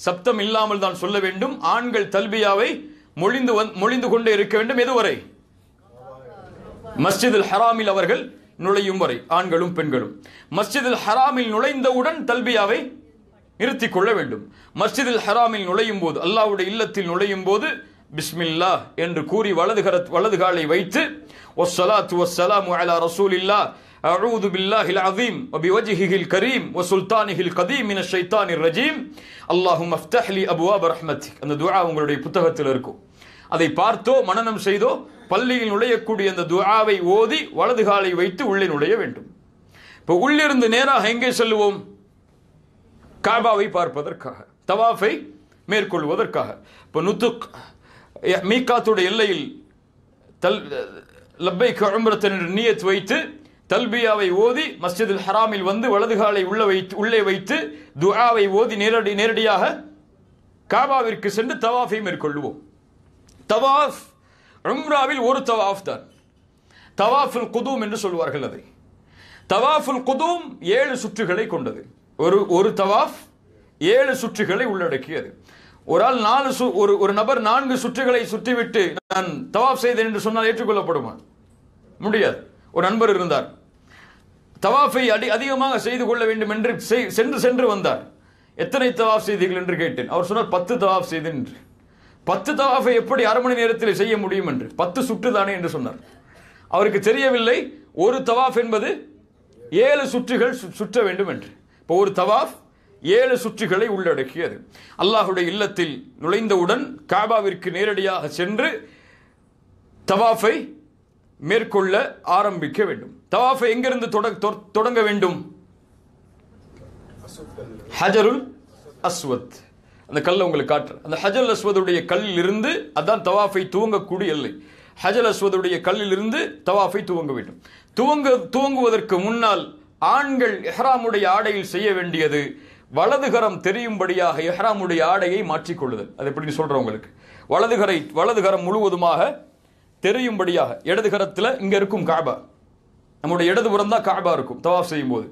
சப்தம் இல்லாமல் தான் சொல்ல வேண்டும். ஆண்கள் தல்பியாவை மொழிந்து கொண்டே இருக்க வேண்டும். எதுவரை? மஸ்ஜிதுல் ஹராமில் அவர்கள் நுழையும் வரை, ஆண்களும் பெண்களும். மஸ்ஜிதுல் ஹராமில் நுழைந்தவுடன் தல்பியாவை நிறுத்திக் கொள்ள வேண்டும். மஸ்ஜிதுல் ஹராமில் நுழையும் போது, அல்லாஹ்வுடைய இல்லத்தில் நுழையும் போது பிஸ்மில்லாஹ் என்று கூறி வலது காலை வைத்து வஸ்ஸலாத்து வஸ்ஸலாமு அலா ரசூலில்லாஹ் அஊது பில்லாஹில் அஸீம் வபிவஜ்ஹில் கரீம் வசுல்தானிஹில் கதீம் மினஷ் ஷைத்தானிர் ரஜீம் அல்லாஹும்ம ஃப்தஹ் லி அப்வாப் ரஹ்மத்திக். அந்த துஆ உங்களுடைய புத்தகத்தில் இருக்கும். அதை பார்த்தோ மனனம் செய்தோ பள்ளியில் நுழையக்கூடிய அந்த துஆவை ஓதி வலது காலை வைத்து உள்ளே நுழைய வேண்டும். இப்போ உள்ளிருந்து நேராக எங்கே செல்லுவோம்? காபாவை பார்ப்பதற்காக, தவாஃபை மேற்கொள்வதற்காக. இப்போ நுதுக் மீகாத்துடைய எல்லையில் லப்பைக் உம்ரத்தன் என்ற நியத் வைத்து தல்பியாவை ஓதி மஸ்ஜிதுல் ஹராமில் வந்து வலது காலை உள்ளே வைத்து துஆவை ஓதி நேரடியாக காபாவிற்கு சென்று தவாஃபை மேற்கொள்வோம். தவாஃப் உம்ராவில் ஒரு தவாஃப் தான், தவாஃபுல் குதூம் என்று சொல்வார்கள். அதை தவாஃபுல் குதூம் 7 சுற்றுகளை கொண்டது. ஒரு தவாஃப் 7 சுற்றுகளை உள்ளடக்கியது. ஒரு நபர் 4 சுற்றுகளை சுற்றிவிட்டு நான் தவாஃப் செய்தேன் என்று சொன்னால் ஏற்றுக்கொள்ளப்படுமா? முடியாது. ஒரு நண்பர் இருந்தார், தவாஃபை அதிகமாக செய்து கொள்ள வேண்டும் என்று சென்று வந்தார். எத்தனை தவாஃப் செய்தீர்கள் என்று கேட்டேன். அவர் சொன்னார் 10 தவாஃப் செய்தேன் என்று. 10 தவாஃபை எப்படி அரை மணி நேரத்தில் செய்ய முடியும் என்று, 10 சுற்று தானே என்று சொன்னார். அவருக்கு தெரியவில்லை ஒரு தவாஃப் என்பது 7 சுற்றுகள் சுற்ற வேண்டும் என்று. இப்போ ஒரு தவாஃப் 7 சுற்றுகளை உள்ளடக்கியது. அல்லாஹ்வுடைய இல்லத்தில் நுழைந்தவுடன் காபாவிற்கு நேரடியாக சென்று தவாஃபை மேற்கொள்ள ஆரம்பிக்க வேண்டும். தவாஃபை எங்கிருந்து தொடங்க வேண்டும்? ஹஜருல் அஸ்வத், அந்த கல்லை உங்களுக்கு காட்டுற அந்த ஹஜர் அஸ்வதுடைய கல்லில் இருந்து, அதான் தவாஃபை துவங்கக்கூடிய எல்லை. ஹஜர் அஸ்வதுடைய கல்லில் இருந்து தவாஃபை துவங்க வேண்டும். துவங்குவதற்கு முன்னால் ஆண்கள் இஹ்ராமுடைய ஆடையில் செய்ய வேண்டியது வலதுகரம் தெரியும்படியாக இஹ்ராமுடைய ஆடையை மாற்றிக்கொள்ளுதல். அது எப்படி சொல்றேன் உங்களுக்கு. வலதுகரம் முழுவதுமாக தெரியும்படியாக, இடதுகரத்தில் இங்க இருக்கும் காபா, நம்முடைய இடதுபுறம் தான் காபா இருக்கும் தவாஃப் செய்யும் போது.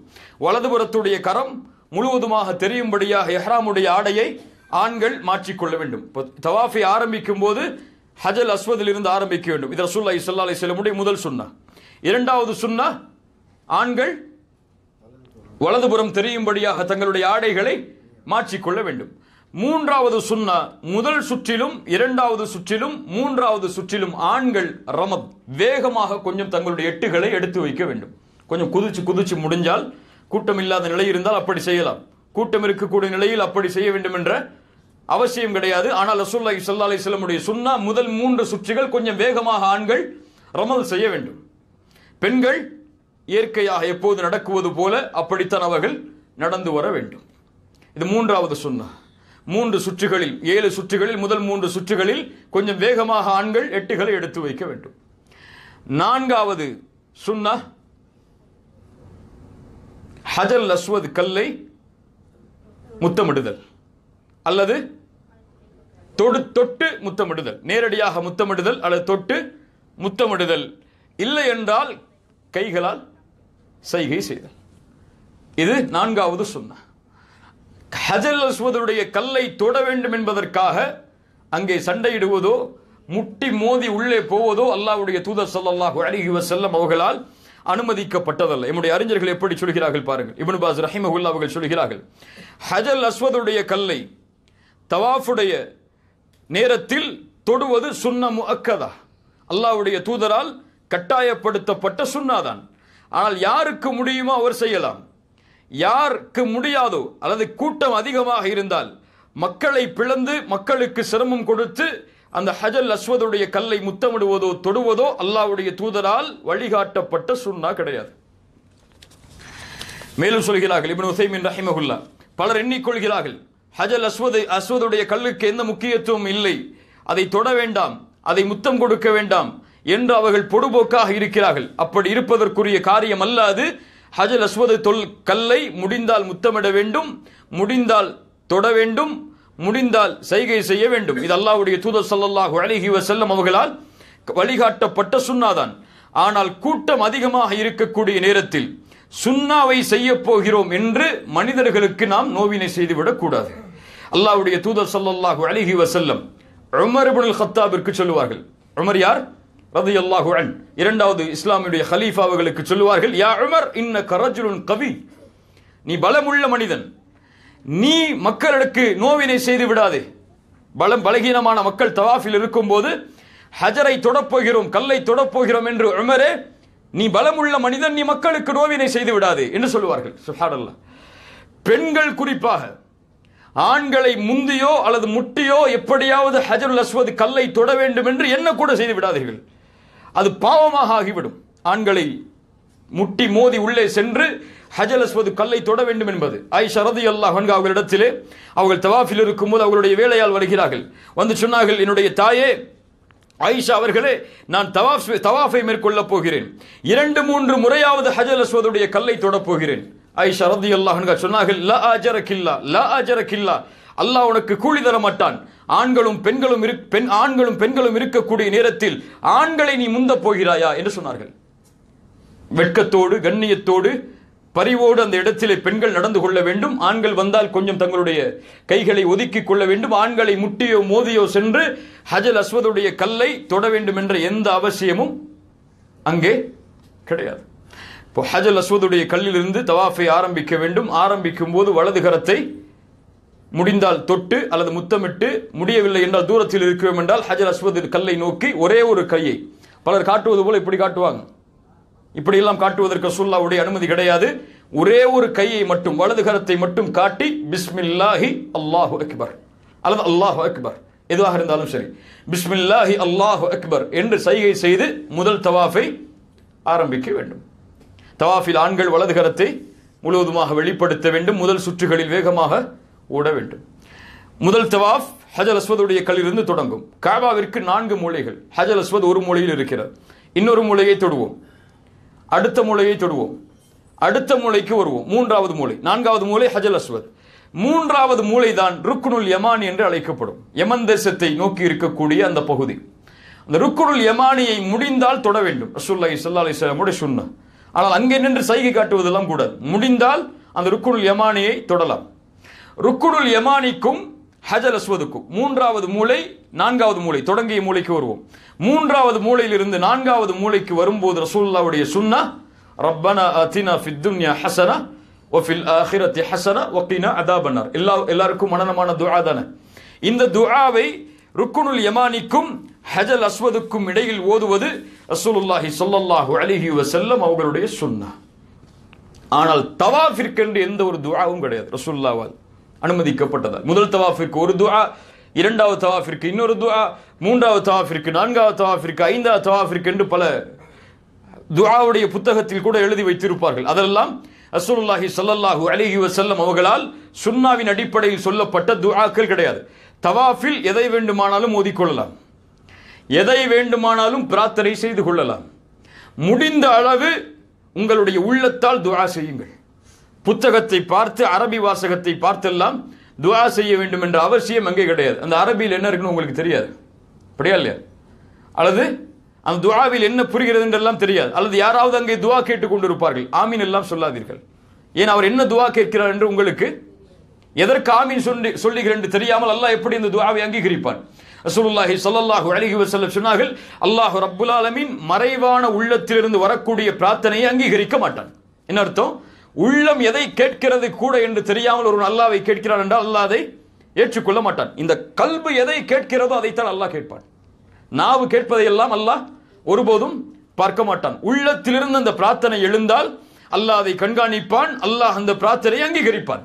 வலதுபுறத்துடைய கரம் முழுவதுமாக தெரியும்படியாக இஹ்ராமுடைய ஆடையை ஆண்கள் மாற்றிக்கொள்ள வேண்டும். தவாஃபை ஆரம்பிக்கும் போது ஹஜர் அஸ்வதில் இருந்து ஆரம்பிக்க வேண்டும். இது ரசூலுல்லாஹி ஸல்லல்லாஹு அலைஹி வஸல்லம் முதல் சுன்னா. இரண்டாவது சுன்னா, ஆண்கள் வலதுபுறம் தெரியும்படியாக தங்களுடைய ஆடைகளை மாற்றிக்கொள்ள வேண்டும். மூன்றாவது சுன்னா, முதல் சுற்றிலும் இரண்டாவது சுற்றிலும் மூன்றாவது சுற்றிலும் ஆண்கள் ரமத் வேகமாக கொஞ்சம் தங்களுடைய எட்டுகளை எடுத்து வைக்க வேண்டும். கொஞ்சம் குதிச்சு முடிஞ்சால், கூட்டம் இல்லாத நிலை இருந்தால் அப்படி செய்யலாம். கூட்டம் இருக்கக்கூடிய நிலையில் அப்படி செய்ய வேண்டும் என்ற அவசியம் கிடையாது. ஆனால் ரசூலுல்லாஹி ஸல்லல்லாஹு அலைஹி வஸல்லம் உடைய சுன்னா முதல் 3 சுற்றுகள் கொஞ்சம் வேகமாக ஆண்கள் ரமல் செய்ய வேண்டும். பெண்கள் இயற்கையாக எப்போது நடக்குவது போல அப்படித்தான் அவர்கள் நடந்து வர வேண்டும். இது மூன்றாவது சுன்னா. 3 சுற்றுகளில் 7 சுற்றுகளில் முதல் 3 சுற்றுகளில் கொஞ்சம் வேகமாக ஆண்கள் எட்டுகளை எடுத்து வைக்க வேண்டும். 4வது சுன்னா, ஹஜர் அஸ்வத் கல்லை முத்தமிடுதல் அல்லது தொட்டு முத்தமிடுதல், நேரடியாக முத்தமிடுதல் அல்லது தொட்டு முத்தமிடுதல், இல்லை என்றால் கைகளால் சைகை செய்தல். இது 4வது சுன்னா. ஹஜல் அஸ்வதுடைய கல்லை தொட வேண்டும் என்பதற்காக அங்கே சண்டையிடுவதோ முட்டி மோதி உள்ளே போவதோ அல்லாஹ்வுடைய தூதர் ஸல்லல்லாஹு அலைஹி வஸல்லம் அவர்களால் அனுமதிக்கப்பட்டதல்ல. நம்முடைய அறிஞர்கள் எப்படி சொல்கிறார்கள் பாருங்கள். இப்னு பாஸ் ரஹிமஹுல்லாஹ் அவர்கள் சொல்கிறார்கள், ஹஜல் அஸ்வதுடைய கல்லை தவாஃபுடைய நேரத்தில் தொடுவது சுன்ன முஅக்கதா, அல்லாஹ்வுடைய தூதரால் கட்டாயப்படுத்தப்பட்ட சுன்னாதான். ஆனால் யாருக்கு முடியுமோ அவர் செய்யலாம், யாருக்கு முடியாதோ அல்லது கூட்டம் அதிகமாக இருந்தால் மக்களை பிளந்து மக்களுக்கு சிரமம் கொடுத்து அந்த ஹஜல் அஸ்வதுடைய கல்லை முத்தமிடுவதோ தொடுவதோ அல்லாஹ்வுடைய தூதரால் வழிகாட்டப்பட்ட சுன்னா கிடையாது. மேலும் சொல்கிறார்கள் இப்னு உஸைமின் ரஹிமஹுல்லாஹ், பலர் எண்ணிக்கொள்கிறார்கள் ஹஜல் அஸ்வதுடைய கல்லுக்கு எந்த முக்கியத்துவம் இல்லை, அதை தொட வேண்டாம், அதை முத்தம் கொடுக்க வேண்டாம் என்று அவர்கள் பொடுபோக்காக இருக்கிறார்கள். அப்படி இருப்பதற்குரிய காரியம் அல்ல அது. ஹஜல் அஸ்வது கல்லை முடிந்தால் முத்தமிட வேண்டும், முடிந்தால் தொட வேண்டும், முடிந்தால் சைகை செய்ய வேண்டும். இது அல்லாஹ்வுடைய தூதர் ஸல்லல்லாஹு அலைஹி வஸல்லம் அவர்களால் வழிகாட்டப்பட்ட சுன்னாதான். ஆனால் கூட்டம் அதிகமாக இருக்கக்கூடிய நேரத்தில் சுன்னாவை செய்ய போகிறோம் என்று மனிதர்களுக்கு நாம் நோவினை செய்துவிடக் கூடாது. அல்லாஹ்வுடைய தூதர் ஸல்லல்லாஹு அலைஹி வஸல்லம் உமர் இப்னுல் கத்தாபிற்கு சொல்லுவார்கள். உமர் யார்? ரலியல்லாஹு அன்ஹு, இரண்டாவது இஸ்லாமியுடைய கலீஃபா அவர்களுக்கு சொல்லுவார்கள், யா உமர் இன்னக ரஜுலுன் கவி, நீ பலமுள்ள மனிதன், நீ மக்களுக்கு நோவினை செய்து விடாதே. பலகீனமான மக்கள் தவாஃபில் இருக்கும்போது ஹஜரை தொடப்போகிறோம், கல்லை தொடப்போகிறோம் என்று உமரே, நீ பலமுள்ள மனிதன், நீ மக்களுக்கு நோவினை செய்து விடாதே என்று சொல்லுவார்கள். சுப்ஹானல்லாஹ். பெண்கள் குறிப்பாக ஆண்களை முந்தியோ அல்லது முட்டியோ எப்படியாவது ஹஜருல் அஸ்வத் கல்லை தொட வேண்டும் என்று என்ன கூட செய்து விடாதீர்கள், அது பாவமாக ஆகிவிடும். ஆண்களை முட்டி மோதி உள்ளே சென்று ஹஜல் அஸ்வது கல்லை தொட வேண்டும் என்பது. ஆயிஷா ரலியல்லாஹு அன்ஹா அவர்களிடத்திலே அவர்கள் தவாஃபில் இருக்கும்போது அவர்களுடைய வேலையால் வருகிறார்கள். வந்து சொன்னார்கள், என்னுடைய தாயே ஆயிஷா அவர்களே, நான் தவாஃபை மேற்கொள்ளப் போகிறேன், 2-3 முறையாவது ஹஜல் அஸ்வதுடைய கல்லை தொடப் போகிறேன். ஆயிஷா ரலியல்லாஹு அன்ஹா சொன்னார்கள், லா அஜரகில்லா, லா அஜரகில்லா, அல்லாஹ் உனக்கு கூலி தர மாட்டான். ஆண்களும் பெண்களும் இருக்கக்கூடிய நேரத்தில் ஆண்களை நீ முந்த போகிறாயா என்று சொன்னார்கள். வெட்கத்தோடு கண்ணியத்தோடு பரிவோடு அந்த இடத்திலே பெண்கள் நடந்து கொள்ள வேண்டும். ஆண்கள் வந்தால் கொஞ்சம் தங்களுடைய கைகளை ஒதுக்கிக் கொள்ள வேண்டும். ஆண்களை முட்டியோ மோதியோ சென்று ஹஜல் அஸ்வதுடைய கல்லை தொட வேண்டும் என்ற எந்த அவசியமும் அங்கே கிடையாது. இப்போ ஹஜல் அஸ்வதுடைய கல்லிலிருந்து தவாஃபை ஆரம்பிக்க வேண்டும். ஆரம்பிக்கும் போது வலது கரத்தை முடிந்தால் தொட்டு அல்லது முத்தமிட்டு, முடியவில்லை என்றால் தூரத்தில் இருக்கிறோம் என்றால் ஹஜல் அஸ்வது கல்லை நோக்கி ஒரே ஒரு கையை, பலர் காட்டுவது போல இப்படி காட்டுவாங்க, இப்படியெல்லாம் காட்டுவதற்கு ரசூலுல்லாஹ்வுடைய அனுமதி கிடையாது. ஒரே ஒரு கையை மட்டும், வலது கரத்தை மட்டும் காட்டி பிஸ்மில்லாஹி அல்லாஹு அக்பர் அல்லது அல்லாஹு அக்பர் எதுவாக இருந்தாலும் சரி, பிஸ்மில்லாஹி அல்லாஹு அக்பர் என்று சைகை செய்து முதல் தவாஃபை ஆரம்பிக்க வேண்டும். தவாஃபில் ஆண்கள் வலது கரத்தை முழுவதுமாக வெளிப்படுத்த வேண்டும். முதல் சுற்றுகளில் வேகமாக ஓட வேண்டும். முதல் தவாஃப் ஹஜல் அஸ்வதுடைய கல்லிலிருந்து தொடங்கும். காபாவிற்கு 4 மூலைகள். ஹஜல் அஸ்வத் ஒரு மூலையில் இருக்கிறது. இன்னொரு மூலையை தொடுவோம், அடுத்த மூலையை தொடுவோம், அடுத்த மூலைக்கு வருவோம், 3வது மூலை, 4வது மூலை ஹஜல் அஸ்வத். 3வது மூலை தான் ருக்னுல் யமானி என்று அழைக்கப்படும். யமன் தேசத்தை நோக்கி இருக்கக்கூடிய அந்த பகுதி. அந்த ருக்னுல் யமானியை முடிந்தால் தொட வேண்டும். ரசூலுல்லாஹி ஸல்லல்லாஹு அலைஹி வஸல்லம் சுன்னா. ஆனால் அங்கே நின்று சைகை காட்டுவதெல்லாம் கூடாது. முடிந்தால் அந்த ருக்னுல் யமானியை தொடலாம். ருக்னுல் யமானிக்கும் ஹஜல் அஸ்வதுக்கும் 3வது மூலை 4வது மூலை, தொடங்கிய மூலைக்கு வருவோம். 3வது மூலையிலிருந்து 4வது மூலைக்கு வரும்போது ரசூலுல்லாஹ்வுடைய சுன்னா, ரப்பனா ஆதினா ஃபித் துன்யா ஹஸனா வ ஃபில் ஆখিরাতি ஹஸனா வ கினா அதாபன்னார். எல்லாருக்கும் மனனமான துஆ தானே. இந்த துஆவை ருக்னுல் யமானிக்கும் ஹஜல் அஸ்வதுக்கும் இடையில் ஓதுவது ரசூலுல்லாஹி ஸல்லல்லாஹு அலைஹி வஸல்லம் அவர்களுடைய சுன்னா. ஆனால் தவாஃபிற்கு எந்த ஒரு துஆவும் கிடையாது. ரசூலுல்லாஹ்வால் அனுமதிக்கப்பட்டதால் முதல் தவாஃபிற்கு ஒரு துஆ, 2வது தவாஃபிற்கு இன்னொரு துஆ, 3வது தவாஃபிற்கு, 4வது தவாஃபிற்கு, 5வது தவாஃபிற்கு என்று பல துஆவுடைய புத்தகத்தில் கூட எழுதி வைத்திருப்பார்கள். அதெல்லாம் ரசூலுல்லாஹி ஸல்லல்லாஹு அலைஹி வஸல்லம் அவர்களால் சுன்னாவின் அடிப்படையில் சொல்லப்பட்ட துஆக்கள் கிடையாது. தவாஃபில் எதை வேண்டுமானாலும் ஓதிக்கொள்ளலாம், எதை வேண்டுமானாலும் பிரார்த்தனை செய்து கொள்ளலாம். முடிந்த அளவு உங்களுடைய உள்ளத்தால் துஆ செய்யுங்கள். புத்தகத்தை பார்த்து, அரபி வாசகத்தை பார்த்தெல்லாம் துஆ செய்ய வேண்டும் என்ற அவசியம் அங்கே கிடையாது. அந்த அரபியில் என்ன இருக்குன்னு உங்களுக்கு தெரியாது, அப்படியா இல்லையா? அல்லது அந்த துஆவில் என்ன புரிகிறது என்றெல்லாம் தெரியாது. அல்லது யாராவது அங்கே துஆ கேட்டுக் கொண்டிருப்பார்கள், ஆமீன் எல்லாம் சொல்லாதீர்கள். ஏன் அவர் என்ன துஆ கேட்கிறார் என்று உங்களுக்கு எதற்கு ஆமீன் சொல்லுகிறேன் என்று தெரியாமல் அல்லாஹ் எப்படி இந்த துஆவை அங்கீகரிப்பான்? ரசூலுல்லாஹி ஸல்லல்லாஹு அலைஹி வஸல்லம் சொன்னார்கள், அல்லாஹ் ரப்புல் ஆலமீன் மறைவான உள்ளத்திலிருந்து வரக்கூடிய பிரார்த்தனையை அங்கீகரிக்க மாட்டான். என்ன அர்த்தம்? உள்ளம் எதை கேட்கிறது கூட என்று தெரியாமல் ஒரு அல்லாஹ்வை கேட்கிறார் என்றால் அல்லாஹ் அதை ஏற்றுக்கொள்ள மாட்டான். இந்த கல்பு எதை கேட்கிறதோ அதைத்தான் அல்லாஹ் கேட்பான். நாவு கேட்பதை எல்லாம் அல்லாஹ் ஒருபோதும் பார்க்க மாட்டான். உள்ளத்திலிருந்து அந்த பிரார்த்தனை எழுந்தால் அல்லாஹ் அதை கண்காணிப்பான். அல்லாஹ் அந்த பிரார்த்தனையை அங்கீகரிப்பான்.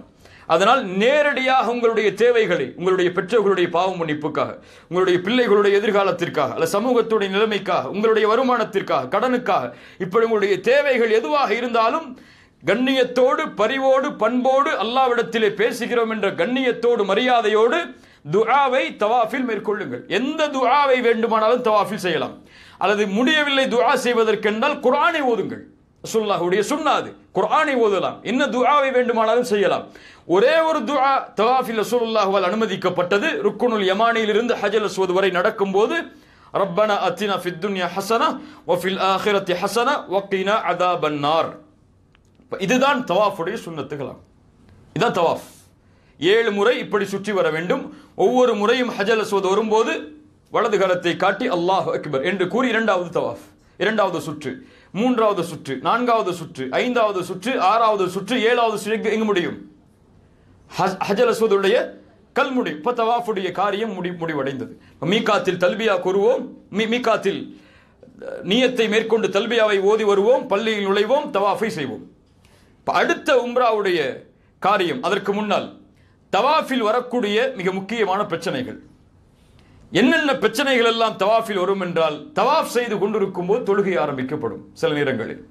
அதனால் நேரடியாக உங்களுடைய தேவைகளை, உங்களுடைய பெற்றோர்களுடைய பாவ மன்னிப்புக்காக, உங்களுடைய பிள்ளைகளுடைய எதிர்காலத்திற்காக, அல்ல சமூகத்துடைய நிலைமைக்காக, உங்களுடைய வருமானத்திற்காக, கடனுக்காக, இப்படி உங்களுடைய தேவைகள் எதுவாக இருந்தாலும் கண்ணியத்தோடு, பரிவோடு, பண்போடு அல்லாஹ்விடத்திலே பேசுகிறோம் என்ற கண்ணியத்தோடு, மரியாதையோடு துஆவை தவாஃபில் மேற்கொள்ளுங்கள். எந்த துஆவை வேண்டுமானாலும் தவாஃபில் செய்யலாம். அல்லது முடியவில்லை துஆ செய்வதற்கென்றால் குர்ஆனை ஓதுங்கள். ரசூலுல்லாஹ்வுடைய சுன்னத் குர்ஆனை ஓதலாம். என்ன துஆவை வேண்டுமானாலும் செய்யலாம். ஒரே ஒரு துஆ தவாஃபில் ரசூலுல்லாஹ்வால் அனுமதிக்கப்பட்டது. ருக்குனுல் யமானியில் இருந்து ஹஜ்ருல் அஸ்வத் வரை நடக்கும்போது ரப்பனா அத்தினா ஃபித் துன்யா ஹஸனா வ ஃபில் ஆখিরাতি ஹஸனா வ கினா அஸாபன் நார். இதுதான் தவாஃபுடைய சுன்னத்துகளாம். இதான் தவாஃப். 7 முறை இப்படி சுற்றி வர வேண்டும். ஒவ்வொரு முறையும் ஹஜ்ருல் அஸ்வத் வரும்போது வலது கரத்தை காட்டி அல்லாஹு அக்பர் என்று கூறி இரண்டாவது தவாஃப், இரண்டாவது சுற்று, மூன்றாவது சுற்று, நான்காவது சுற்று, ஐந்தாவது சுற்று, ஆறாவது சுற்று, ஏழாவது சுற்று எங்க முடியும்? ஹஜ்ருல் அஸ்வதுடைய கல்முடி. இப்ப தவாஃபுடைய காரியம் முடிவடைந்தது. மீகாத்தில் தல்பியா கூறுவோம், மீகாத்தில் நியத்தை மேற்கொண்டு தல்பியாவை ஓதி வருவோம், பள்ளியில் நுழைவோம், தவாஃபை செய்வோம். அடுத்த உம்ராவுடைய காரியம். அதற்கு முன்னால் தவாஃபில் வரக்கூடிய மிக முக்கியமான பிரச்சனைகள் என்னென்ன பிரச்சனைகள் எல்லாம் தவாஃபில் வரும் என்றால், தவாஃப் செய்து கொண்டிருக்கும் போது தொழுகை ஆரம்பிக்கப்படும். சில நேரங்களில்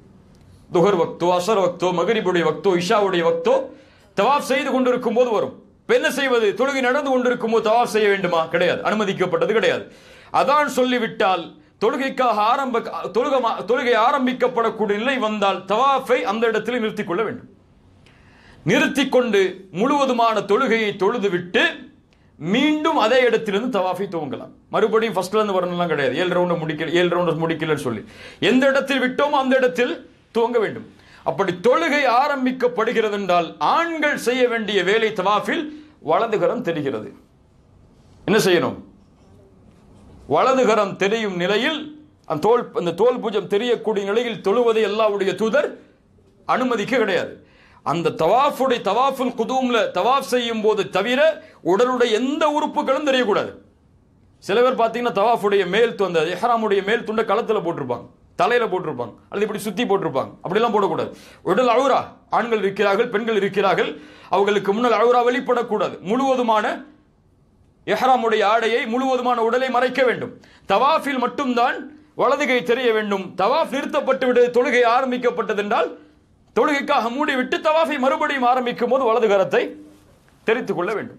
துஹர் வக்தோ, அசர் வக்தோ, மகரிபுடைய வக்தோ, இஷாவுடைய வக்தோ தவாஃப் செய்து கொண்டிருக்கும் போது வரும். என்ன செய்வது? தொழுகை நடந்து கொண்டிருக்கும் போது தவாஃப் செய்ய வேண்டுமா? கிடையாது, அனுமதிக்கப்பட்டது கிடையாது. அதான் சொல்லிவிட்டால் தொழுகைக்காக தொழுகை ஆரம்பிக்கப்படக்கூடிய நிலை வந்தால் தவாஃபை அந்த இடத்தில் நிறுத்திக் கொள்ள வேண்டும். நிறுத்திக் கொண்டு முழுவதுமான தொழுகையை தொழுதுவிட்டு மீண்டும் அதே இடத்திலிருந்து தவாஃபை துவங்கலாம். மறுபடியும் ஃபர்ஸ்ட்ல இருந்து வரணும்லாம் கிடையாது. 7 ரவுண்ட் முடிக்கலன்னு சொல்லி எந்த இடத்தில் விட்டோமோ அந்த இடத்தில் துவங்க வேண்டும். அப்படி தொழுகை ஆரம்பிக்கப்படுகிறது என்றால் ஆண்கள் செய்ய வேண்டிய வேலை தவாஃபில் வலதுகரம் தெரிகிறது. என்ன செய்யணும்? வலதுகரம் தெரியும் நிலையில் அந்த தோல் பூஜம் தெரியக்கூடிய நிலையில் தொழுவதை அல்லாஹ்வுடைய தூதர் அனுமதிக்க கிடையாது. அந்த தவாஃபுல் குதூம்ல தவாஃப் செய்யும் போது தவிர உடலுடைய எந்த உறுப்புகளும் தெரியக்கூடாது. சில பேர் பார்த்தீங்கன்னா தவாஃபுடைய மேல் அந்த இஹ்ராமுடைய மேல் துண்டை களத்தில் போட்டிருப்பாங்க, தலையில போட்டிருப்பாங்க, அல்லது இப்படி சுத்தி போட்டிருப்பாங்க. அப்படிலாம் போடக்கூடாது. உடல் அவுரா, ஆண்கள் இருக்கிறார்கள், பெண்கள் இருக்கிறார்கள், அவர்களுக்கு முன்னால் அவுரா வெளிப்படக்கூடாது. முழுவதுமான இஹ்ராமுடைய ஆடையை, முழுவதுமான உடலை மறைக்க வேண்டும். தவாஃபில் மட்டும்தான் வலதுகை தெரிய வேண்டும். தவாஃப் நிறுத்தப்பட்டு விட்டு தொழுகை ஆரம்பிக்கப்பட்டது என்றால் தொழுகைக்காக மூடிவிட்டு தவாஃபை மறுபடியும் ஆரம்பிக்கும் போது வலது கரத்தை தெரித்துக் கொள்ள வேண்டும்.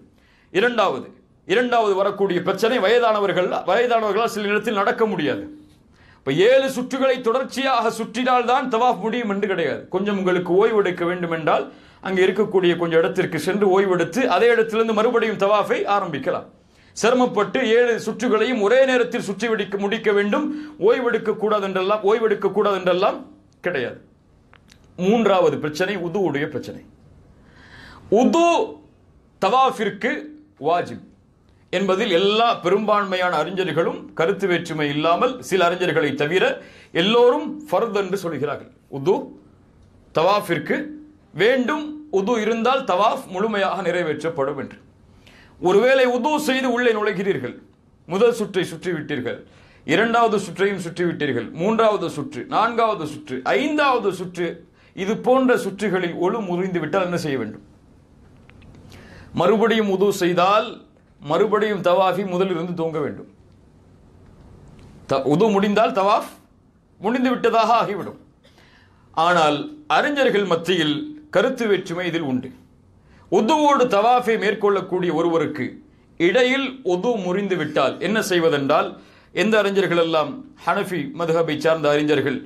இரண்டாவது வரக்கூடிய பிரச்சனை வயதானவர்களால் சில நேரத்தில் நடக்க முடியாது. இப்ப 7 சுற்றுகளை தொடர்ச்சியாக சுற்றினால் தான் தவாஃப் முடியும் என்று கிடையாது. கொஞ்சம் உங்களுக்கு ஓய்வு எடுக்க வேண்டும் என்றால் அங்கே இருக்கக்கூடிய கொஞ்சம் இடத்திற்கு சென்று ஓய்வெடுத்து அதே இடத்திலிருந்து மறுபடியும் தவாஃபை ஆரம்பிக்கலாம். சிரமப்பட்டு 7 சுற்றுகளையும் ஒரே நேரத்தில் சுற்றி முடிக்க வேண்டும், ஓய்வெடுக்க கூடாது என்றெல்லாம் கிடையாது. மூன்றாவது பிரச்சனை உதுவுடைய பிரச்சனை. உது தவாஃபிற்கு வாஜிப் என்பதில் எல்லா பெரும்பான்மையான அறிஞர்களும் கருத்து வேற்றுமை இல்லாமல் சில அறிஞர்களை தவிர எல்லோரும் ஃபர்த் என்று சொல்கிறார்கள். உது தவாஃபிற்கு வேண்டும், உது இருந்தால் தவாஃப் முழுமையாக நிறைவேற்றப்படும் என்று. ஒருவேளை உது செய்து உள்ளே நுழைகிறீர்கள், முதல் சுற்றை சுற்றிவிட்டீர்கள், இரண்டாவது சுற்றையும் சுற்றிவிட்டீர்கள், மூன்றாவது சுற்று, நான்காவது சுற்று, ஐந்தாவது சுற்று, இது போன்ற சுற்றுகளில் ஒழு முறிந்து விட்டால் என்ன செய்ய வேண்டும்? மறுபடியும் உது செய்தால் மறுபடியும் தவாஃபி முதலிலிருந்து துவங்க வேண்டும். உது முடிந்தால் தவாஃப் முடிந்து விட்டதாக ஆகிவிடும். ஆனால் அறிஞர்கள் மத்தியில் கருத்து வேற்றுமை இதில் உண்டு. உதுவோடு தவாஃபை மேற்கொள்ளக்கூடிய ஒருவருக்கு இடையில் உது முறிந்து விட்டால் என்ன செய்வதென்றால், எந்த அறிஞர்கள் எல்லாம் ஹனஃபி மதுஹபை சார்ந்த அறிஞர்கள்,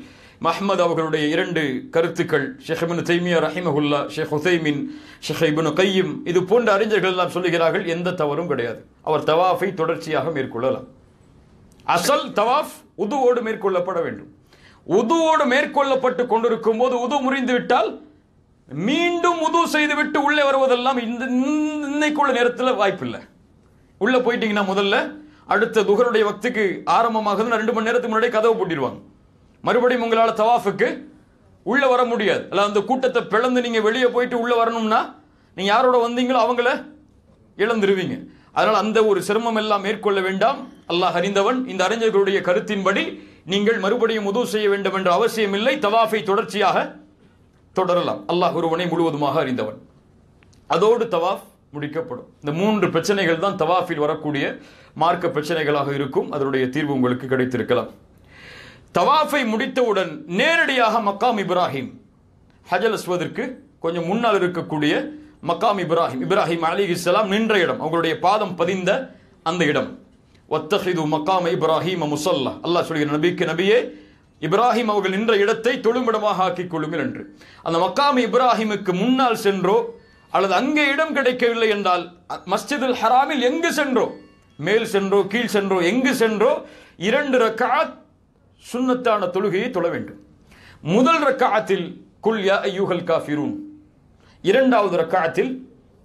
மஹ்மத் அவர்களுடைய 2 கருத்துக்கள், ஷேக் இப்னு தைமியா ரஹிமஹுல்லா, ஷேக் உதைமின், ஷேக் இப்னு கையிம், இது போன்ற அறிஞர்கள் எல்லாம் சொல்லுகிறார்கள் எந்த தவறும் கிடையாது, அவர் தவாஃபை தொடர்ச்சியாக மேற்கொள்ளலாம். அசல் தவாஃப் உதுவோடு மேற்கொள்ளப்பட வேண்டும். உதுவோடு மேற்கொள்ளப்பட்டு கொண்டிருக்கும் போது உது முறிந்து விட்டால் மீண்டும் உது செய்துவிட்டு உள்ளே வருவதெல்லாம் இன்னைக்குள்ள நேரத்தில் வாய்ப்பில்லை. உள்ள போயிட்டீங்கன்னா முதல்ல அடுத்த துஹருடைய வக்துக்கு ஆரம்பமாகுதுன்னு 2 மணி நேரத்துக்கு முன்னாடி கதவை பூட்டிடுவாங்க. மறுபடியும் உங்களால் தவாஃபுக்கு உள்ள வர முடியாது. அல்ல அந்த கூட்டத்தை பிளந்து நீங்க வெளியே போயிட்டு உள்ள வரணும்னா நீங்க யாரோட வந்தீங்களோ அவங்கள இழந்துருவீங்க. அதனால் அந்த ஒரு சிரமம் எல்லாம் மேற்கொள்ள வேண்டாம். அல்லாஹ் அறிந்தவன். இந்த அறிஞர்களுடைய கருத்தின்படி நீங்கள் மறுபடியும் உது செய்ய வேண்டும் என்ற அவசியம் இல்லை. தவாஃபை தொடர்ச்சியாக தொடரலாம். அல்லாஹ் ஒருவனை முழுவதுமாக அறிந்தவன். அதோடு தவாஃப் முடிக்கப்படும். இந்த 3 பிரச்சனைகள் தான் தவாஃபில் வரக்கூடிய மார்க்க பிரச்சனைகளாக இருக்கும். அதனுடைய தீர்வு உங்களுக்கு கிடைத்திருக்கலாம். தவாஃபை முடித்தவுடன் நேரடியாக மக்காம் இப்ராஹிம், ஹஜல் அஸ்வதிற்கு கொஞ்சம் முன்னால் இருக்கக்கூடிய மக்காம் இப்ராஹிம் அலைஹிஸ்ஸலாம் நின்ற இடம், அவங்களுடைய பாதம் பதிந்த அந்த இடம். வத்தஹிது மக்காம் இப்ராஹிம் முஸல்லா, அல்லாஹ் சொல்கிற நபியே இப்ராஹிம் அவர்கள் நின்ற இடத்தை தொழுமிடமாக ஆக்கிக் கொள்ளுங்கள் என்று. அந்த மக்காம் இப்ராஹிமுக்கு முன்னால் சென்றோ அல்லது அங்கே இடம் கிடைக்கவில்லை என்றால் மஸ்ஜிதுல் ஹராமில் எங்கு சென்றோ, மேல் சென்றோ கீழ் சென்றோ எங்கு சென்றோ 2 ரக்அத் சுன்னத்தான தொழுகையை தொழ வேண்டும். முதல் ரக்அத்தில் குல் யா அய்யுஹல் காஃபிரூன், இரண்டாவது ரக்அத்தில்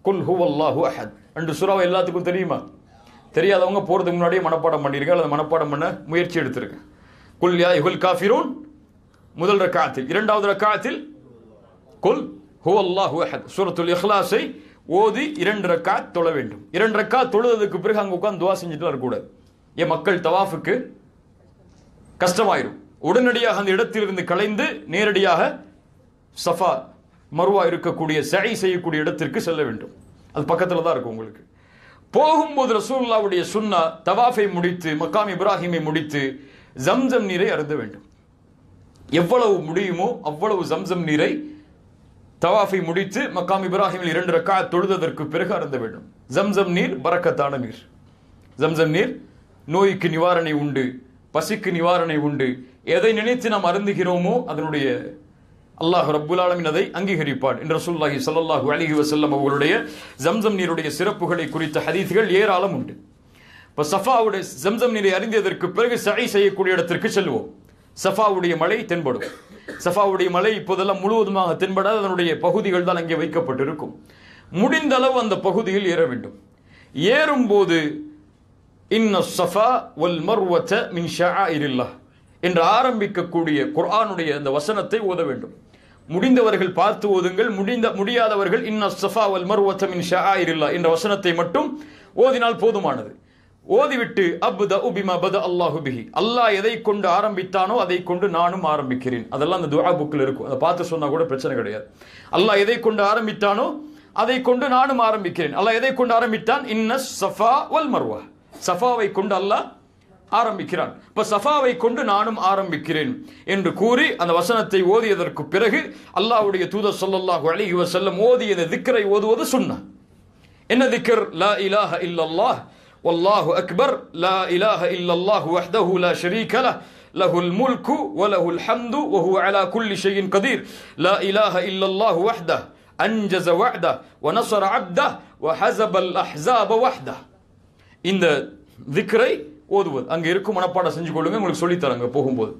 குல் ஹுவல்லாஹு அஹத். 2 சூராவை எல்லாத்துக்கும் தெரியுமா? தெரியாதவங்க போறதுக்கு முன்னாடியே மனப்பாடம் பண்ணிருங்க, அல்லது மனப்பாடம் பண்ண முயற்சி எடுத்திருக்க. குல் யா அய்யுஹல் காஃபிரூன் முதல் ரக்அத்தில், இரண்டாவது ரக்அத்தில் குல் ஹுவல்லாஹு அஹத். சூரத்துல் இக்லாஸை ஓதி 2 ரக்அத் தொழ வேண்டும். 2 ரக்அத் தொழுததுக்கு பிறகு அங்க உட்கார்ந்து துஆ செஞ்சுட்டு வரக்கூடாது. ஏன் மக்கள் தவாஃபுக்கு கஷ்டமாயிரும். உடனடியாக அந்த இடத்திலிருந்து கலைந்து நேரடியாக சஃபா மர்வா இருக்கக்கூடிய சை செய்யக்கூடிய இடத்திற்கு செல்ல வேண்டும். அது பக்கத்தில் தான் இருக்கும் உங்களுக்கு. போகும்போது ரசூலுல்லாஹ்வுடைய சுன்னா தவாஃபை முடித்து மக்காம் இப்ராஹிமை முடித்து ஜம்சம் நீரை அருந்த வேண்டும். எவ்வளவு முடியுமோ அவ்வளவு ஜம்சம் நீரை தவாஃபை முடித்து மக்காம் இப்ராஹிமில் 2 ரக்அத் தொழுததற்கு பிறகு அருந்த வேண்டும். ஜம்சம் நீர் பரக்கத்தான நீர். ஜம்சம் நீர் நோய்க்கு நிவாரணை உண்டு, பசிக்கு நிவாரணை உண்டு. எதை நினைத்து நாம் அருந்துகிறோமோ அதனுடைய அல்லாஹ் ரப்புல் ஆலமீன் அதை அங்கீகரிப்பான் என்று ரசூலுல்லாஹி ஸல்லல்லாஹு அலைஹி வஸல்லம் அவர்களுடைய ஜம்சம் நீருடைய சிறப்புகளை குறித்த ஹதீஸ்கள் ஏராளம் உண்டு. இப்போ சஃபாவுடைய ஜம்சம் நீரை அறிந்ததற்கு பிறகு சை செய்யக்கூடிய இடத்திற்கு செல்வோம். சஃபாவுடைய மலை தென்படும். சஃபாவுடைய மலை இப்போதெல்லாம் முழுவதுமாக தென்படாத அதனுடைய பகுதிகள் தான் அங்கே வைக்கப்பட்டிருக்கும். முடிந்த அளவு அந்த பகுதியில் ஏற வேண்டும். ஏறும்போது இன்ன ஸஃபா வல் மர்வத மின் ஷஆயிரில்லாஹ் என்று ஆரம்பிக்கக்கூடிய குர்ஆனுடைய அந்த வசனத்தை ஓத வேண்டும். முடிந்தவர்கள் பார்த்து ஓதுங்கள், முடியாதவர்கள் இன்ன ஸஃபா வல் மர்வத மின் ஷஆயிரில்லாஹ் என்ற வசனத்தை மட்டும் ஓதினால் போதுமானது. ஓதிவிட்டு அப்தஉ பிமா பத அல்லாஹு பிஹி, அல்லாஹ் எதை கொண்டு ஆரம்பித்தானோ அதை கொண்டு நானும் ஆரம்பிக்கிறேன். அதெல்லாம் அந்த துஆ புக்கில் இருக்கும், அதை பார்த்து சொன்னா கூட பிரச்சனை கிடையாது. அல்லாஹ் எதை கொண்டு ஆரம்பித்தானோ அதை கொண்டு நானும் ஆரம்பிக்கிறேன். அல்லாஹ் எதை கொண்டு ஆரம்பித்தான்? இன்ன ஸஃபா வல் மர்வா, சஃபாவை கொண்டு அல்லாஹ் ஆரம்பிக்கிறான். இப்ப சஃபாவை கொண்டு நானும் ஆரம்பிக்கிறேன் என்று கூறி அந்த வசனத்தை ஓதியதற்கு பிறகு அல்லாஹ்வுடைய தூதர் ஸல்லல்லாஹு அலைஹி வஸல்லம் ஓதிய திக்ரை ஓதுவது சுன்னah. என்ன திக்ர்? லா இலாஹ இல்லல்லாஹ் வல்லாஹு அக்பர், லா இலாஹ இல்லல்லாஹு வஹ்தஹு லா ஷரீக லஹ், லஹுல் முல்கு வ லஹுல் ஹம்து வ ஹுவ அலா குல்லி ஷைஇன் கதீர், லா இலாஹ இல்லல்லாஹு வஹ்தஹு அன்ஜஸ வஅதஹு வ நஸர அப்தஹு வ ஹஸபல் அஹ்ஸாப வஹ்தஹு. இந்த திக்ரை ஓதுவது அங்கே இருக்கும், மனப்பாடம் செஞ்சு கொள்ளுங்க, உங்களுக்கு சொல்லி தராங்க போகும்போது.